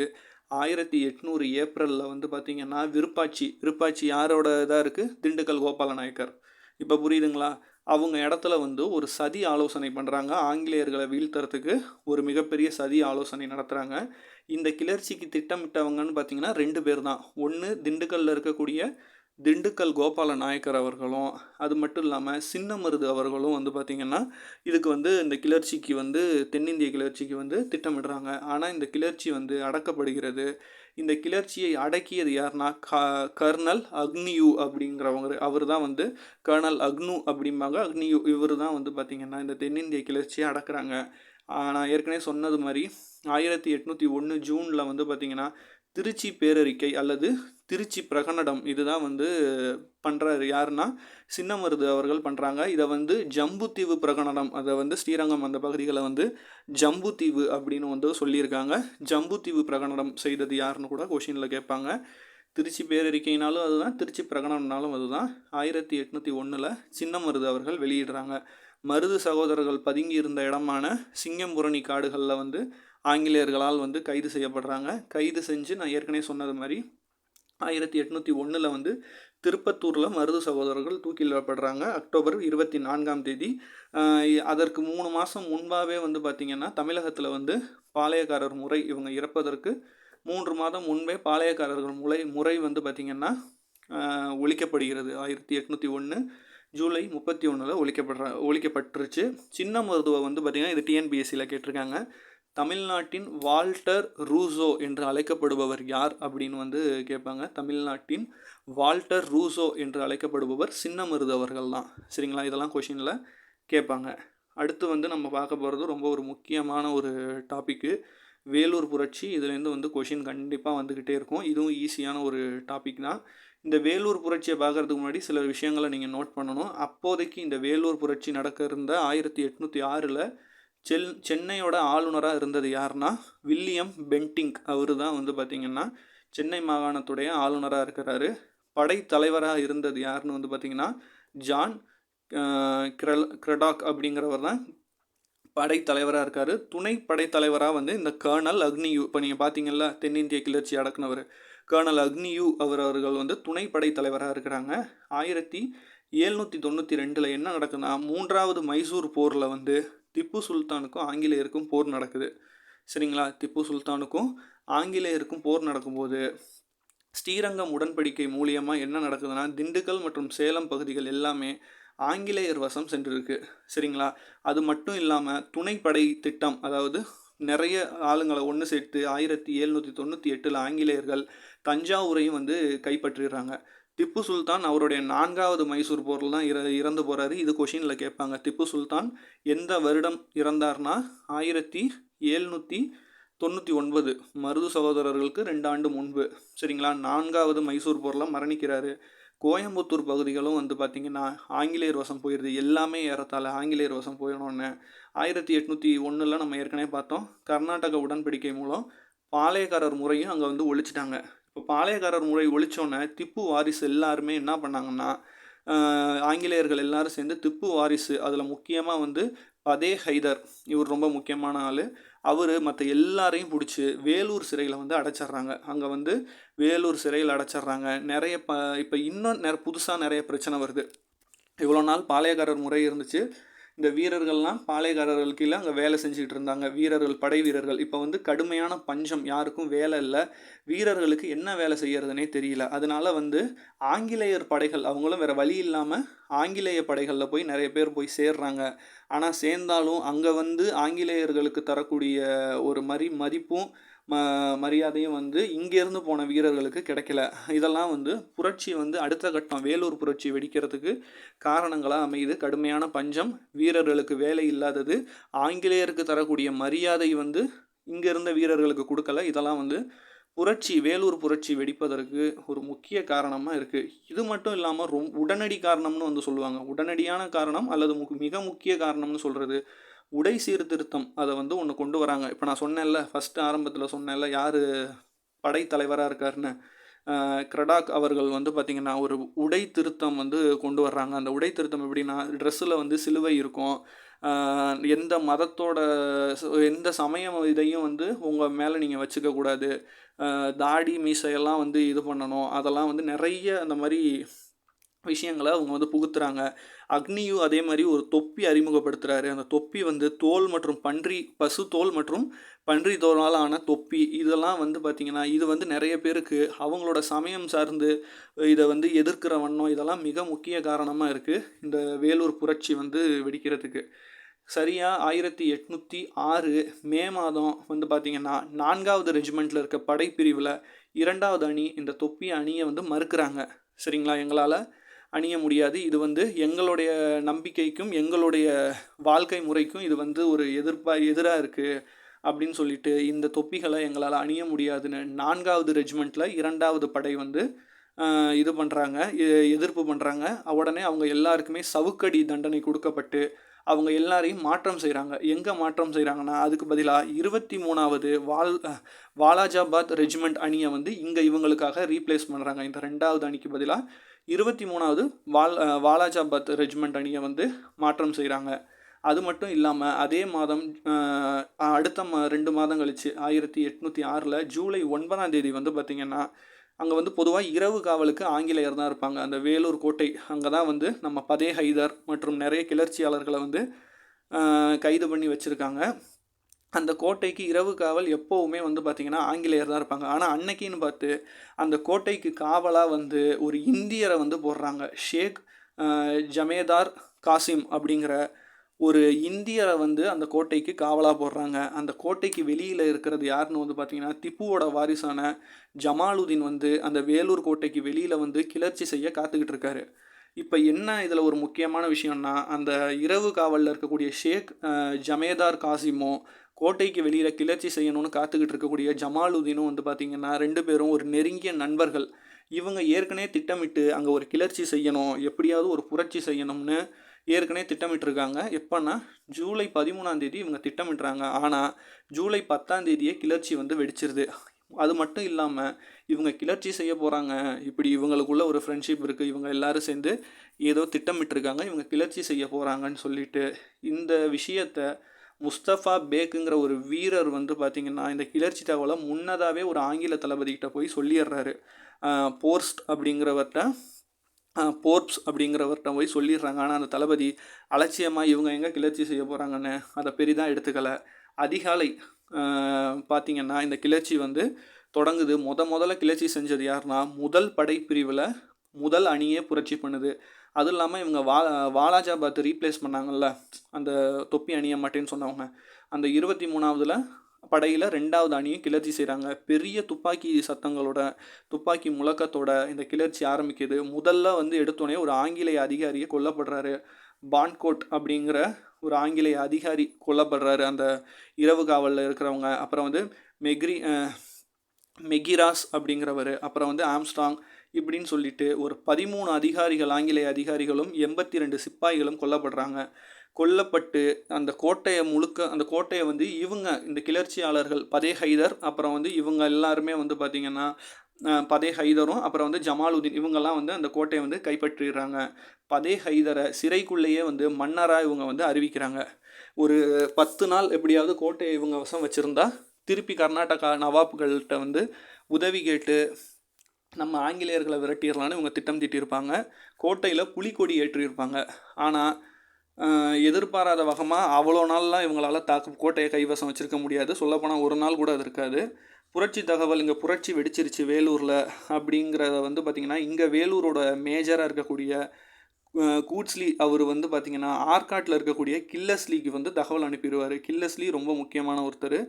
1800 ஏப்ரலில் வந்து பார்த்திங்கன்னா விருப்பாட்சி யாரோட இதாக இருக்குது? திண்டுக்கல் கோபால நாயக்கர். இப்போ புரியுதுங்களா? அவங்க இடத்துல வந்து ஒரு சதி ஆலோசனை பண்ணுறாங்க. ஆங்கிலேயர்களை வீழ்த்துறதுக்கு ஒரு மிகப்பெரிய சதி ஆலோசனை நடத்துகிறாங்க. இந்த கிளர்ச்சிக்கு திட்டமிட்டவங்கன்னு பார்த்தீங்கன்னா 2 பேர் தான். ஒன்று திண்டுக்கல்லில் இருக்கக்கூடிய திண்டுக்கல் கோபால நாயக்கர் அவர்களும், அது மட்டும் இல்லாமல் சின்னமருது அவர்களும் வந்து பார்த்திங்கன்னா இதுக்கு வந்து இந்த கிளர்ச்சிக்கு வந்து தென்னிந்திய கிளர்ச்சிக்கு வந்து திட்டமிடுறாங்க. ஆனால் இந்த கிளர்ச்சி வந்து அடக்கப்படுகிறது. இந்த கிளர்ச்சியை அடக்கியது யாருன்னா கர்னல் அக்னியூ அப்படிங்கிறவங்க. அவர் தான் வந்து கர்னல் அக்னு அப்படிம்பாங்க. அக்னியூ இவர் தான் வந்து பார்த்திங்கன்னா இந்த தென்னிந்திய கிளர்ச்சியை அடக்குறாங்க. நான் ஏற்கனவே சொன்னது மாதிரி 1801 ஜூனில் வந்து பார்த்திங்கன்னா திருச்சி பேரறிக்கை அல்லது திருச்சி பிரகடனம் இதுதான் வந்து பண்ணுறாரு. யாருன்னா சின்னமருது அவர்கள் பண்ணுறாங்க. இதை வந்து ஜம்புத்தீவு பிரகடனம், அதை வந்து ஸ்ரீரங்கம் அந்த பகுதிகளை வந்து ஜம்புத்தீவு அப்படின்னு வந்து சொல்லியிருக்காங்க. ஜம்புத்தீவு பிரகடனம் செய்தது யாருன்னு கூட கொஷினில் கேட்பாங்க. திருச்சி பேரறிக்கைனாலும் அதுதான், திருச்சி பிரகடனம்னாலும் அதுதான். 1801 சின்னமருது அவர்கள் வெளியிடுறாங்க. மருது சகோதரர்கள் பதுங்கி இருந்த இடமான சிங்கம்புரணி காடுகளில் வந்து ஆங்கிலேயர்களால் வந்து கைது செய்யப்படுறாங்க. கைது செஞ்சு நான் ஏற்கனவே சொன்னது மாதிரி 1801 வந்து திருப்பத்தூரில் மருது சகோதரர்கள் தூக்கிலிடப்படுறாங்க. அக்டோபர் 24ஆம் தேதி. அதற்கு 3 மாதம் முன்பாகவே வந்து பார்த்திங்கன்னா தமிழகத்தில் வந்து பாளையக்காரர் முறை இவங்க இறப்பதற்கு 3 மாதம் முன்பே பாளையக்காரர்கள் முறை வந்து பார்த்திங்கன்னா ஒழிக்கப்படுகிறது. 1801 ஜூலை 31 ஒழிக்கப்பட்டுருச்சு. சின்னமருதுவை வந்து பார்த்திங்கன்னா இது டிஎன்பிஎஸ்சியில் கேட்டிருக்காங்க. தமிழ்நாட்டின் வால்டர் ரூசோ என்று அழைக்கப்படுபவர் யார் அப்படின்னு வந்து கேட்பாங்க. தமிழ்நாட்டின் வால்டர் ரூசோ என்று அழைக்கப்படுபவர் சின்னமருது அவர்கள் தான். சரிங்களா, இதெல்லாம் கொஷினில் கேட்பாங்க. அடுத்து வந்து நம்ம பார்க்க போகிறது ரொம்ப ஒரு முக்கியமான ஒரு டாப்பிக்கு, வேலூர் புரட்சி. இதுலேருந்து வந்து கொஷின் கண்டிப்பாக வந்துக்கிட்டே இருக்கும். இதுவும் ஈஸியான ஒரு டாபிக் தான். இந்த வேலூர் புரட்சியை பார்க்குறதுக்கு முன்னாடி சில விஷயங்களை நீங்கள் நோட் பண்ணணும். அப்போதைக்கு இந்த வேலூர் புரட்சி நடக்க இருந்த 1806 சென்னையோட ஆளுநராக இருந்தது யாருன்னா வில்லியம் பென்டிங். அவர் தான் வந்து பார்த்திங்கன்னா சென்னை மாகாணத்துடைய ஆளுநராக இருக்கிறாரு. படைத்தலைவராக இருந்தது யாருன்னு வந்து பார்த்திங்கன்னா ஜான் கிரடாக் அப்படிங்கிறவர் தான் படைத்தலைவராக இருக்கார். துணை படைத்தலைவராக வந்து இந்த கர்னல் அக்னியூ, இப்போ நீங்கள் பார்த்தீங்கல்ல தென்னிந்திய கிளர்ச்சி அடக்குனவர் கர்னல் அக்னியூ அவர்கள் வந்து துணை படைத்தலைவராக இருக்கிறாங்க. 1792 என்ன நடக்குதுன்னா 3வது மைசூர் போரில் வந்து திப்பு சுல்தானுக்கும் ஆங்கிலேயருக்கும் போர் நடக்குது. சரிங்களா, திப்பு சுல்தானுக்கும் ஆங்கிலேயருக்கும் போர் நடக்கும்போது ஸ்ரீரங்கம் உடன்படிக்கை மூலியமாக என்ன நடக்குதுன்னா திண்டுக்கல் மற்றும் சேலம் பகுதிகள் எல்லாமே ஆங்கிலேயர் வசம் சென்றிருக்கு. சரிங்களா, அது மட்டும் இல்லாமல் துணைப்படை திட்டம், அதாவது நிறைய ஆளுங்களை ஒன்று சேர்த்து 1798 ஆங்கிலேயர்கள் தஞ்சாவூரையும் வந்து கைப்பற்றிடுறாங்க. திப்பு சுல்தான் அவருடைய 4வது மைசூர் போரில் தான் இறந்து போகிறாரு. இது கொஷினில் கேட்பாங்க. திப்பு சுல்தான் எந்த வருடம் இறந்தார்னா 1799, மருது சகோதரர்களுக்கு 2 ஆண்டு முன்பு. சரிங்களா, 4வது மைசூர் போரில் மரணிக்கிறாரு. கோயம்புத்தூர் பகுதிகளும் வந்து பார்த்திங்கன்னா ஆங்கிலேயர் வசம் போயிடுது. எல்லாமே ஏறத்தாழ ஆங்கிலேயர் வசம் போயிடணுன்னு 1801 நம்ம ஏற்கனவே பார்த்தோம். கர்நாடக உடன்படிக்கை மூலம் பாளையக்காரர் முறையும் அங்கே வந்து ஒழிச்சிட்டாங்க. இப்போ பாளையக்காரர் முறை ஒழிச்சோன்னே திப்பு வாரிசு எல்லாருமே என்ன பண்ணாங்கன்னா ஆங்கிலேயர்கள் எல்லாரும் சேர்ந்து திப்பு வாரிசு, அதில் முக்கியமாக வந்து பதே ஹைதர், இவர் ரொம்ப முக்கியமான ஆள். அவர் மற்ற எல்லாரையும் பிடிச்சி வேலூர் சிறையில் வந்து அடைச்சிட்றாங்க. அங்கே வந்து வேலூர் சிறையில் அடைச்சிட்றாங்க. நிறைய இப்போ இன்னும் புதுசாக நிறைய பிரச்சனை வருது. இவ்வளோ நாள் பாளையக்காரர் முறை இருந்துச்சு. இந்த வீரர்கள்லாம் பாளையக்காரர்கள் கீழே அங்கே வேலை செஞ்சுக்கிட்டு இருந்தாங்க. வீரர்கள், படை வீரர்கள். இப்போ வந்து கடுமையான பஞ்சம், யாருக்கும் வேலை இல்லை, வீரர்களுக்கு என்ன வேலை செய்யறதுனே தெரியல. அதனால வந்து ஆங்கிலேயர் படைகள் அவங்களும் வேறு வழி இல்லாமல் ஆங்கிலேய படைகளில் போய் நிறைய பேர் போய் சேர்றாங்க. ஆனால் சேர்ந்தாலும் அங்கே வந்து ஆங்கிலேயர்களுக்கு தரக்கூடிய ஒரு மதிப்பும் மரியாதையும் வந்து இங்கேருந்து போன வீரர்களுக்கு கிடைக்கல. இதெல்லாம் வந்து புரட்சி வந்து அடுத்த கட்டம் வேலூர் புரட்சி வெடிக்கிறதுக்கு காரணங்களாக அமையுது. கடுமையான பஞ்சம், வீரர்களுக்கு வேலை இல்லாதது, ஆங்கிலேயருக்கு தரக்கூடிய மரியாதை வந்து இங்கே இருந்த வீரர்களுக்கு கொடுக்கல. இதெல்லாம் வந்து வேலூர் புரட்சி வெடிப்பதற்கு ஒரு முக்கிய காரணமாக இருக்குது. இது மட்டும் இல்லாமல் உடனடி காரணம்னு வந்து சொல்லுவாங்க. உடனடியான காரணம் அல்லது மிக முக்கிய காரணம்னு சொல்கிறது உடை சீர்திருத்தம். அதை வந்து ஒன்று கொண்டு வராங்க. இப்போ நான் சொன்னேன்ல, ஃபஸ்ட்டு ஆரம்பத்தில் சொன்னேன்ல யார் படைத்தலைவராக இருக்காருன்னு, கிரடாக் அவர்கள் வந்து பார்த்திங்கன்னா ஒரு உடை திருத்தம் வந்து கொண்டு வர்றாங்க. அந்த உடை திருத்தம் எப்படின்னா ட்ரெஸ்ஸில் வந்து சிலுவை இருக்கும், எந்த மதத்தோட எந்த சமயம் இதையும் வந்து உங்கள் மேலே நீங்கள் வச்சுக்கக்கூடாது, தாடி மீசையெல்லாம் வந்து இது பண்ணணும், அதெல்லாம் வந்து நிறைய அந்த மாதிரி விஷயங்களை அவங்க வந்து புகுத்துறாங்க. அக்னியும் அதே மாதிரி ஒரு தொப்பி அறிமுகப்படுத்துகிறாரு. அந்த தொப்பி வந்து தோல் மற்றும் பசு தோல் மற்றும் பன்றி தோலால் ஆன தொப்பி. இதெல்லாம் வந்து பார்த்திங்கன்னா இது வந்து நிறைய பேருக்கு அவங்களோட சமயம் சார்ந்து இதை வந்து எதிர்க்கிற வண்ணம் இதெல்லாம் மிக முக்கிய காரணமாக இருக்குது இந்த வேலூர் புரட்சி வந்து வெடிக்கிறதுக்கு. சரியாக 1806 மே மாதம் வந்து பார்த்திங்கன்னா 4வது ரெஜிமெண்ட்டில் இருக்க படைப்பிரிவில் 2வது அணி இந்த தொப்பி அணியை வந்து மறுக்கிறாங்க. சரிங்களா, எங்களால் அணிய முடியாது, இது வந்து எங்களுடைய நம்பிக்கைக்கும் எங்களுடைய வாழ்க்கை முறைக்கும் இது வந்து ஒரு எதிராக இருக்குது அப்படின்னு சொல்லிட்டு இந்த தொப்பிகளை எங்களால் அணிய முடியாதுன்னு 4வது ரெஜிமெண்ட்டில் 2வது படை வந்து இது பண்ணுறாங்க, எதிர்ப்பு பண்ணுறாங்க. உடனே அவங்க எல்லாருக்குமே சவுக்கடி தண்டனை கொடுக்கப்பட்டு அவங்க எல்லாரையும் மாற்றம் செய்கிறாங்க. எங்கே மாற்றம் செய்கிறாங்கன்னா அதுக்கு பதிலாக 23வது வாலாஜாபாத் ரெஜிமெண்ட் அணியை வந்து இங்கே இவங்களுக்காக ரீப்ளேஸ் பண்ணுறாங்க. இந்த 2வது அணிக்கு பதிலாக 23வது வாலாஜாபாத் ரெஜிமெண்ட் அணியை வந்து மாற்றம் செய்கிறாங்க. அது மட்டும் இல்லாமல் அதே மாதம் அடுத்த 2 மாதம் கழித்து 1806 ஜூலை 9ஆம் தேதி வந்து பார்த்திங்கன்னா அங்கே வந்து பொதுவாக இரவு காவலுக்கு ஆங்கிலேயர் தான் இருப்பாங்க. அந்த வேலூர் கோட்டை அங்கே தான் வந்து நம்ம பதே ஹைதர் மற்றும் நிறைய கிளர்ச்சியாளர்களை வந்து கைது பண்ணி வச்சுருக்காங்க. அந்த கோட்டைக்கு இரவு காவல் எப்போவுமே வந்து பார்த்திங்கன்னா ஆங்கிலேயர் தான் இருப்பாங்க. ஆனால் அன்னைக்கின்னு பார்த்து அந்த கோட்டைக்கு காவலாக வந்து ஒரு இந்தியரை வந்து போடுறாங்க. ஷேக் ஜமேதார் காசிம் அப்படிங்கிற ஒரு இந்தியரை வந்து அந்த கோட்டைக்கு காவலாக போடுறாங்க. அந்த கோட்டைக்கு வெளியில் இருக்கிறது யாருன்னு வந்து பார்த்திங்கன்னா திப்புவோட வாரிசான ஜமாலுதீன் வந்து அந்த வேலூர் கோட்டைக்கு வெளியில் வந்து கிளர்ச்சி செய்ய காத்துக்கிட்டு இருக்காரு. இப்போ என்ன இதில் ஒரு முக்கியமான விஷயம்னா அந்த இரவு காவலில் இருக்கக்கூடிய ஷேக் ஜமேதார் காசிமோ கோட்டைக்கு வெளியில் கிளர்ச்சி செய்யணும்னு காத்துக்கிட்டு இருக்கக்கூடிய ஜமாலுதீனும் வந்து பார்த்திங்கன்னா 2 பேரும் ஒரு நெருங்கிய நண்பர்கள். இவங்க ஏற்கனவே திட்டமிட்டு அங்கே ஒரு கிளர்ச்சி செய்யணும், எப்படியாவது ஒரு புரட்சி செய்யணும்னு ஏற்கனவே திட்டமிட்டிருக்காங்க. எப்போன்னா ஜூலை 13ஆம் தேதி இவங்க திட்டமிட்டுறாங்க. ஆனால் ஜூலை 10ஆம் தேதியே கிளர்ச்சி வந்து வெடிச்சிருது. அது மட்டும் இல்லாமல் இவங்க கிளர்ச்சி செய்ய போகிறாங்க, இப்படி இவங்களுக்குள்ள ஒரு ஃப்ரெண்ட்ஷிப் இருக்குது, இவங்க எல்லோரும் சேர்ந்து ஏதோ திட்டமிட்டிருக்காங்க, இவங்க கிளர்ச்சி செய்ய போகிறாங்கன்னு சொல்லிட்டு இந்த விஷயத்தை முஸ்தஃபா பேக்குங்கிற ஒரு வீரர் வந்து பார்த்திங்கன்னா இந்த கிளர்ச்சி தகவலை முன்னதாகவே ஒரு ஆங்கில தளபதிக்கிட்ட போய் சொல்லிடுறாரு. போர்ப்ஸ் அப்படிங்கிறவர்கிட்ட போய் சொல்லிடுறாங்க. ஆனால் அந்த தளபதி அலட்சியமாக இவங்க எங்கே கிளர்ச்சி செய்ய போகிறாங்கன்னு அதை பெரிதாக எடுத்துக்கலை. அதிகாலை பார்த்திங்கன்னா இந்த கிளர்ச்சி வந்து தொடங்குது. முதல்ல கிளர்ச்சி செஞ்சது யாருன்னா முதல் படைப்பிரிவில் முதல் அணியே புரட்சி பண்ணுது. அதுவும் இல்லாமல் இவங்க வாலாஜாபாத் ரீப்ளேஸ் பண்ணாங்கல்ல, அந்த தொப்பி அணியை மாட்டேன்னு சொன்னவங்க, அந்த 23ஆவதுல படையில் 2வது அணியும் கிளர்ச்சி செய்கிறாங்க. பெரிய துப்பாக்கி சத்தங்களோட துப்பாக்கி முழக்கத்தோட இந்த கிளர்ச்சி ஆரம்பிக்குது. முதல்ல வந்து எடுத்தோடனே ஒரு ஆங்கிலேய அதிகாரியை கொல்லப்படுறாரு. பான்கோட் அப்படிங்கிற ஒரு ஆங்கிலேய அதிகாரி கொல்லப்படுறாரு அந்த இரவு காவலில் இருக்கிறவங்க. அப்புறம் வந்து மெகிராஸ் அப்படிங்கிறவர், அப்புறம் வந்து ஆம்ஸ்ட்ராங், இப்படின்னு சொல்லிட்டு ஒரு 13 அதிகாரிகள் ஆங்கிலேய அதிகாரிகளும் 82 சிப்பாய்களும் கொல்லப்பட்டு அந்த கோட்டையை வந்து இவங்க இந்த கிளர்ச்சியாளர்கள் பதே ஹைதர், அப்புறம் வந்து இவங்க எல்லாருமே வந்து பார்த்திங்கன்னா பதே ஹைதரும் அப்புறம் வந்து ஜமாலுதீன் இவங்கெல்லாம் வந்து அந்த கோட்டையை வந்து கைப்பற்றிடுறாங்க. பதே ஹைதரை சிறைக்குள்ளேயே வந்து மன்னராக இவங்க வந்து அறிவிக்கிறாங்க. ஒரு 10 நாள் எப்படியாவது கோட்டையை இவங்க வசம் வச்சுருந்தா திருப்பி கர்நாடகா நவாப்புகள்கிட்ட வந்து உதவி கேட்டு நம்ம ஆங்கிலேயர்களை விரட்டிடலான்னு இவங்க திட்டம் தீட்டியிருப்பாங்க. கோட்டையில் புலிக்கொடி ஏற்றியிருப்பாங்க. ஆனால் எதிர்பாராத வகமாக அவ்வளோ நாள்லாம் இவங்களால் கோட்டையை கைவசம் வச்சுருக்க முடியாது. சொல்லப்போனால் ஒரு நாள் கூட அது இருக்காது. புரட்சி தகவல் இங்கே புரட்சி வெடிச்சிருச்சு வேலூரில் அப்படிங்கிறத வந்து பார்த்திங்கன்னா இங்கே வேலூரோட மேஜராக இருக்கக்கூடிய கூட்ஸ்லி அவர் வந்து பார்த்திங்கன்னா ஆர்காட்டில் இருக்கக்கூடிய கில்லஸ்லிக்கு வந்து தகவல் அனுப்பிடுவார். கில்லஸ்லி ரொம்ப முக்கியமான ஒருத்தர்.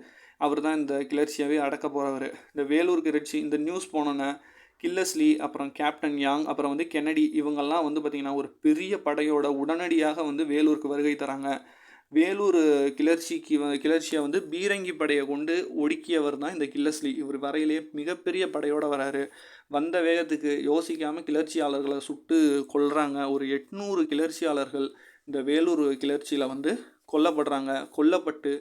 அவர் தான் இந்த கிளர்ச்சியாகவே அடக்க போகிறவர். இந்த வேலூர் கிளர்ச்சி இந்த நியூஸ் போனோன்னே கில்லஸ்லி, அப்புறம் கேப்டன் யாங், அப்புறம் வந்து கென்னடி இவங்கெல்லாம் வந்து பார்த்திங்கன்னா ஒரு பெரிய படையோட உடனடியாக வந்து வேலூருக்கு வருகை தராங்க. வேலூர் கிளர்ச்சியை வந்து பீரங்கி படையை கொண்டு ஒடுக்கியவர் தான் இந்த கில்லஸ்லி. இவர் வரையிலே மிகப்பெரிய படையோடு வராரு. வந்த வேகத்துக்கு யோசிக்காமல் கிளர்ச்சியாளர்களை சுட்டு கொல்றாங்க. ஒரு 800 கிளர்ச்சியாளர்கள் இந்த வேலூர் கிளர்ச்சியில் வந்து கொல்லப்பட்டு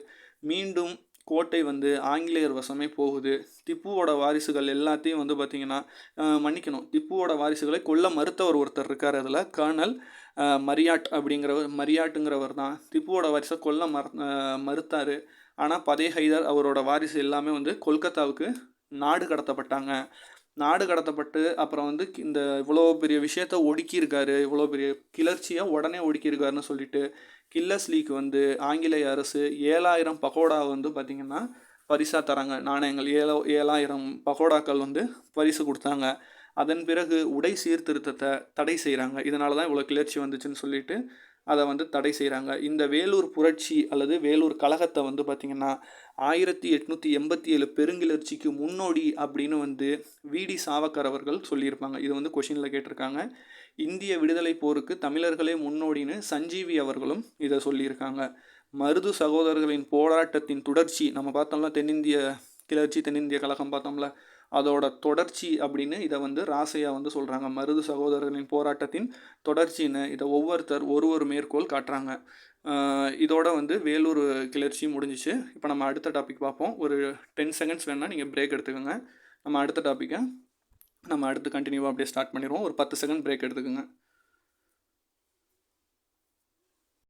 மீண்டும் கோட்டை வந்து ஆங்கிலேயர் வசமே போகுது. திப்புவோட வாரிசுகள் எல்லாத்தையும் வந்து பார்த்திங்கன்னா திப்புவோட வாரிசுகளை கொல்ல மறுத்தவர் ஒருத்தர் இருக்கார். அதில் கர்னல் மரியாட்டுங்கிறவர் தான் திப்புவோட வாரிசை கொல்ல மறுத்தார். ஆனால் பதே ஹைதர் அவரோட வாரிசு எல்லாமே வந்து கொல்கத்தாவுக்கு நாடு கடத்தப்பட்டாங்க. நாடு கடத்தப்பட்டு அப்புறம் வந்து இந்த இவ்வளோ பெரிய விஷயத்த ஒடுக்கியிருக்காரு, இவ்வளோ பெரிய கிளர்ச்சியை உடனே ஒடுக்கியிருக்காருன்னு சொல்லிட்டு கில்லஸ்லிக்கு வந்து ஆங்கிலேய அரசு 7000 பகோடா வந்து பார்த்திங்கன்னா பரிசாக தராங்க. நாணயங்கள் 7000 பகோடாக்கள் வந்து பரிசு கொடுத்தாங்க. அதன் பிறகு உடை சீர்திருத்தத்தை தடை செய்கிறாங்க. இதனால தான் இவ்வளோ கிளர்ச்சி வந்துச்சுன்னு சொல்லிட்டு அதை வந்து தடை செய்கிறாங்க. இந்த வேலூர் புரட்சி அல்லது வேலூர் கழகத்தை வந்து பார்த்திங்கன்னா 1887 பெருங்கிளர்ச்சிக்கு முன்னோடி அப்படின்னு வந்து வி.டி. சாவர்கர் அவர்கள் சொல்லியிருப்பாங்க. இது வந்து கொஷினில் கேட்டிருக்காங்க. இந்திய விடுதலை போருக்கு தமிழர்களே முன்னோடின்னு சஞ்சீவி அவர்களும் இதை சொல்லியிருக்காங்க. மருது சகோதரர்களின் போராட்டத்தின் தொடர்ச்சி நம்ம பார்த்தோம்ல, தென்னிந்திய கிளர்ச்சி, தென்னிந்திய கழகம் பார்த்தோம்ல, அதோட தொடர்ச்சி அப்படின்னு இதை வந்து ராசையா வந்து சொல்கிறாங்க. மருது சகோதரர்களின் போராட்டத்தின் தொடர்ச்சின்னு இதை ஒவ்வொருத்தர் ஒரு மேற்கோள் காட்டுறாங்க. இதோட வந்து வேலூர் கிளர்ச்சி முடிஞ்சிச்சு. இப்போ நம்ம அடுத்த டாபிக் பார்ப்போம். ஒரு 10 செகண்ட்ஸ் வேணால் நீங்கள் பிரேக் எடுத்துக்கோங்க. நம்ம அடுத்த டாப்பிக்கை நம்ம அடுத்து கண்டினியூவாக அப்படியே ஸ்டார்ட் பண்ணிடுவோம். ஒரு 10 செகண்ட் பிரேக் எடுத்துக்கோங்க.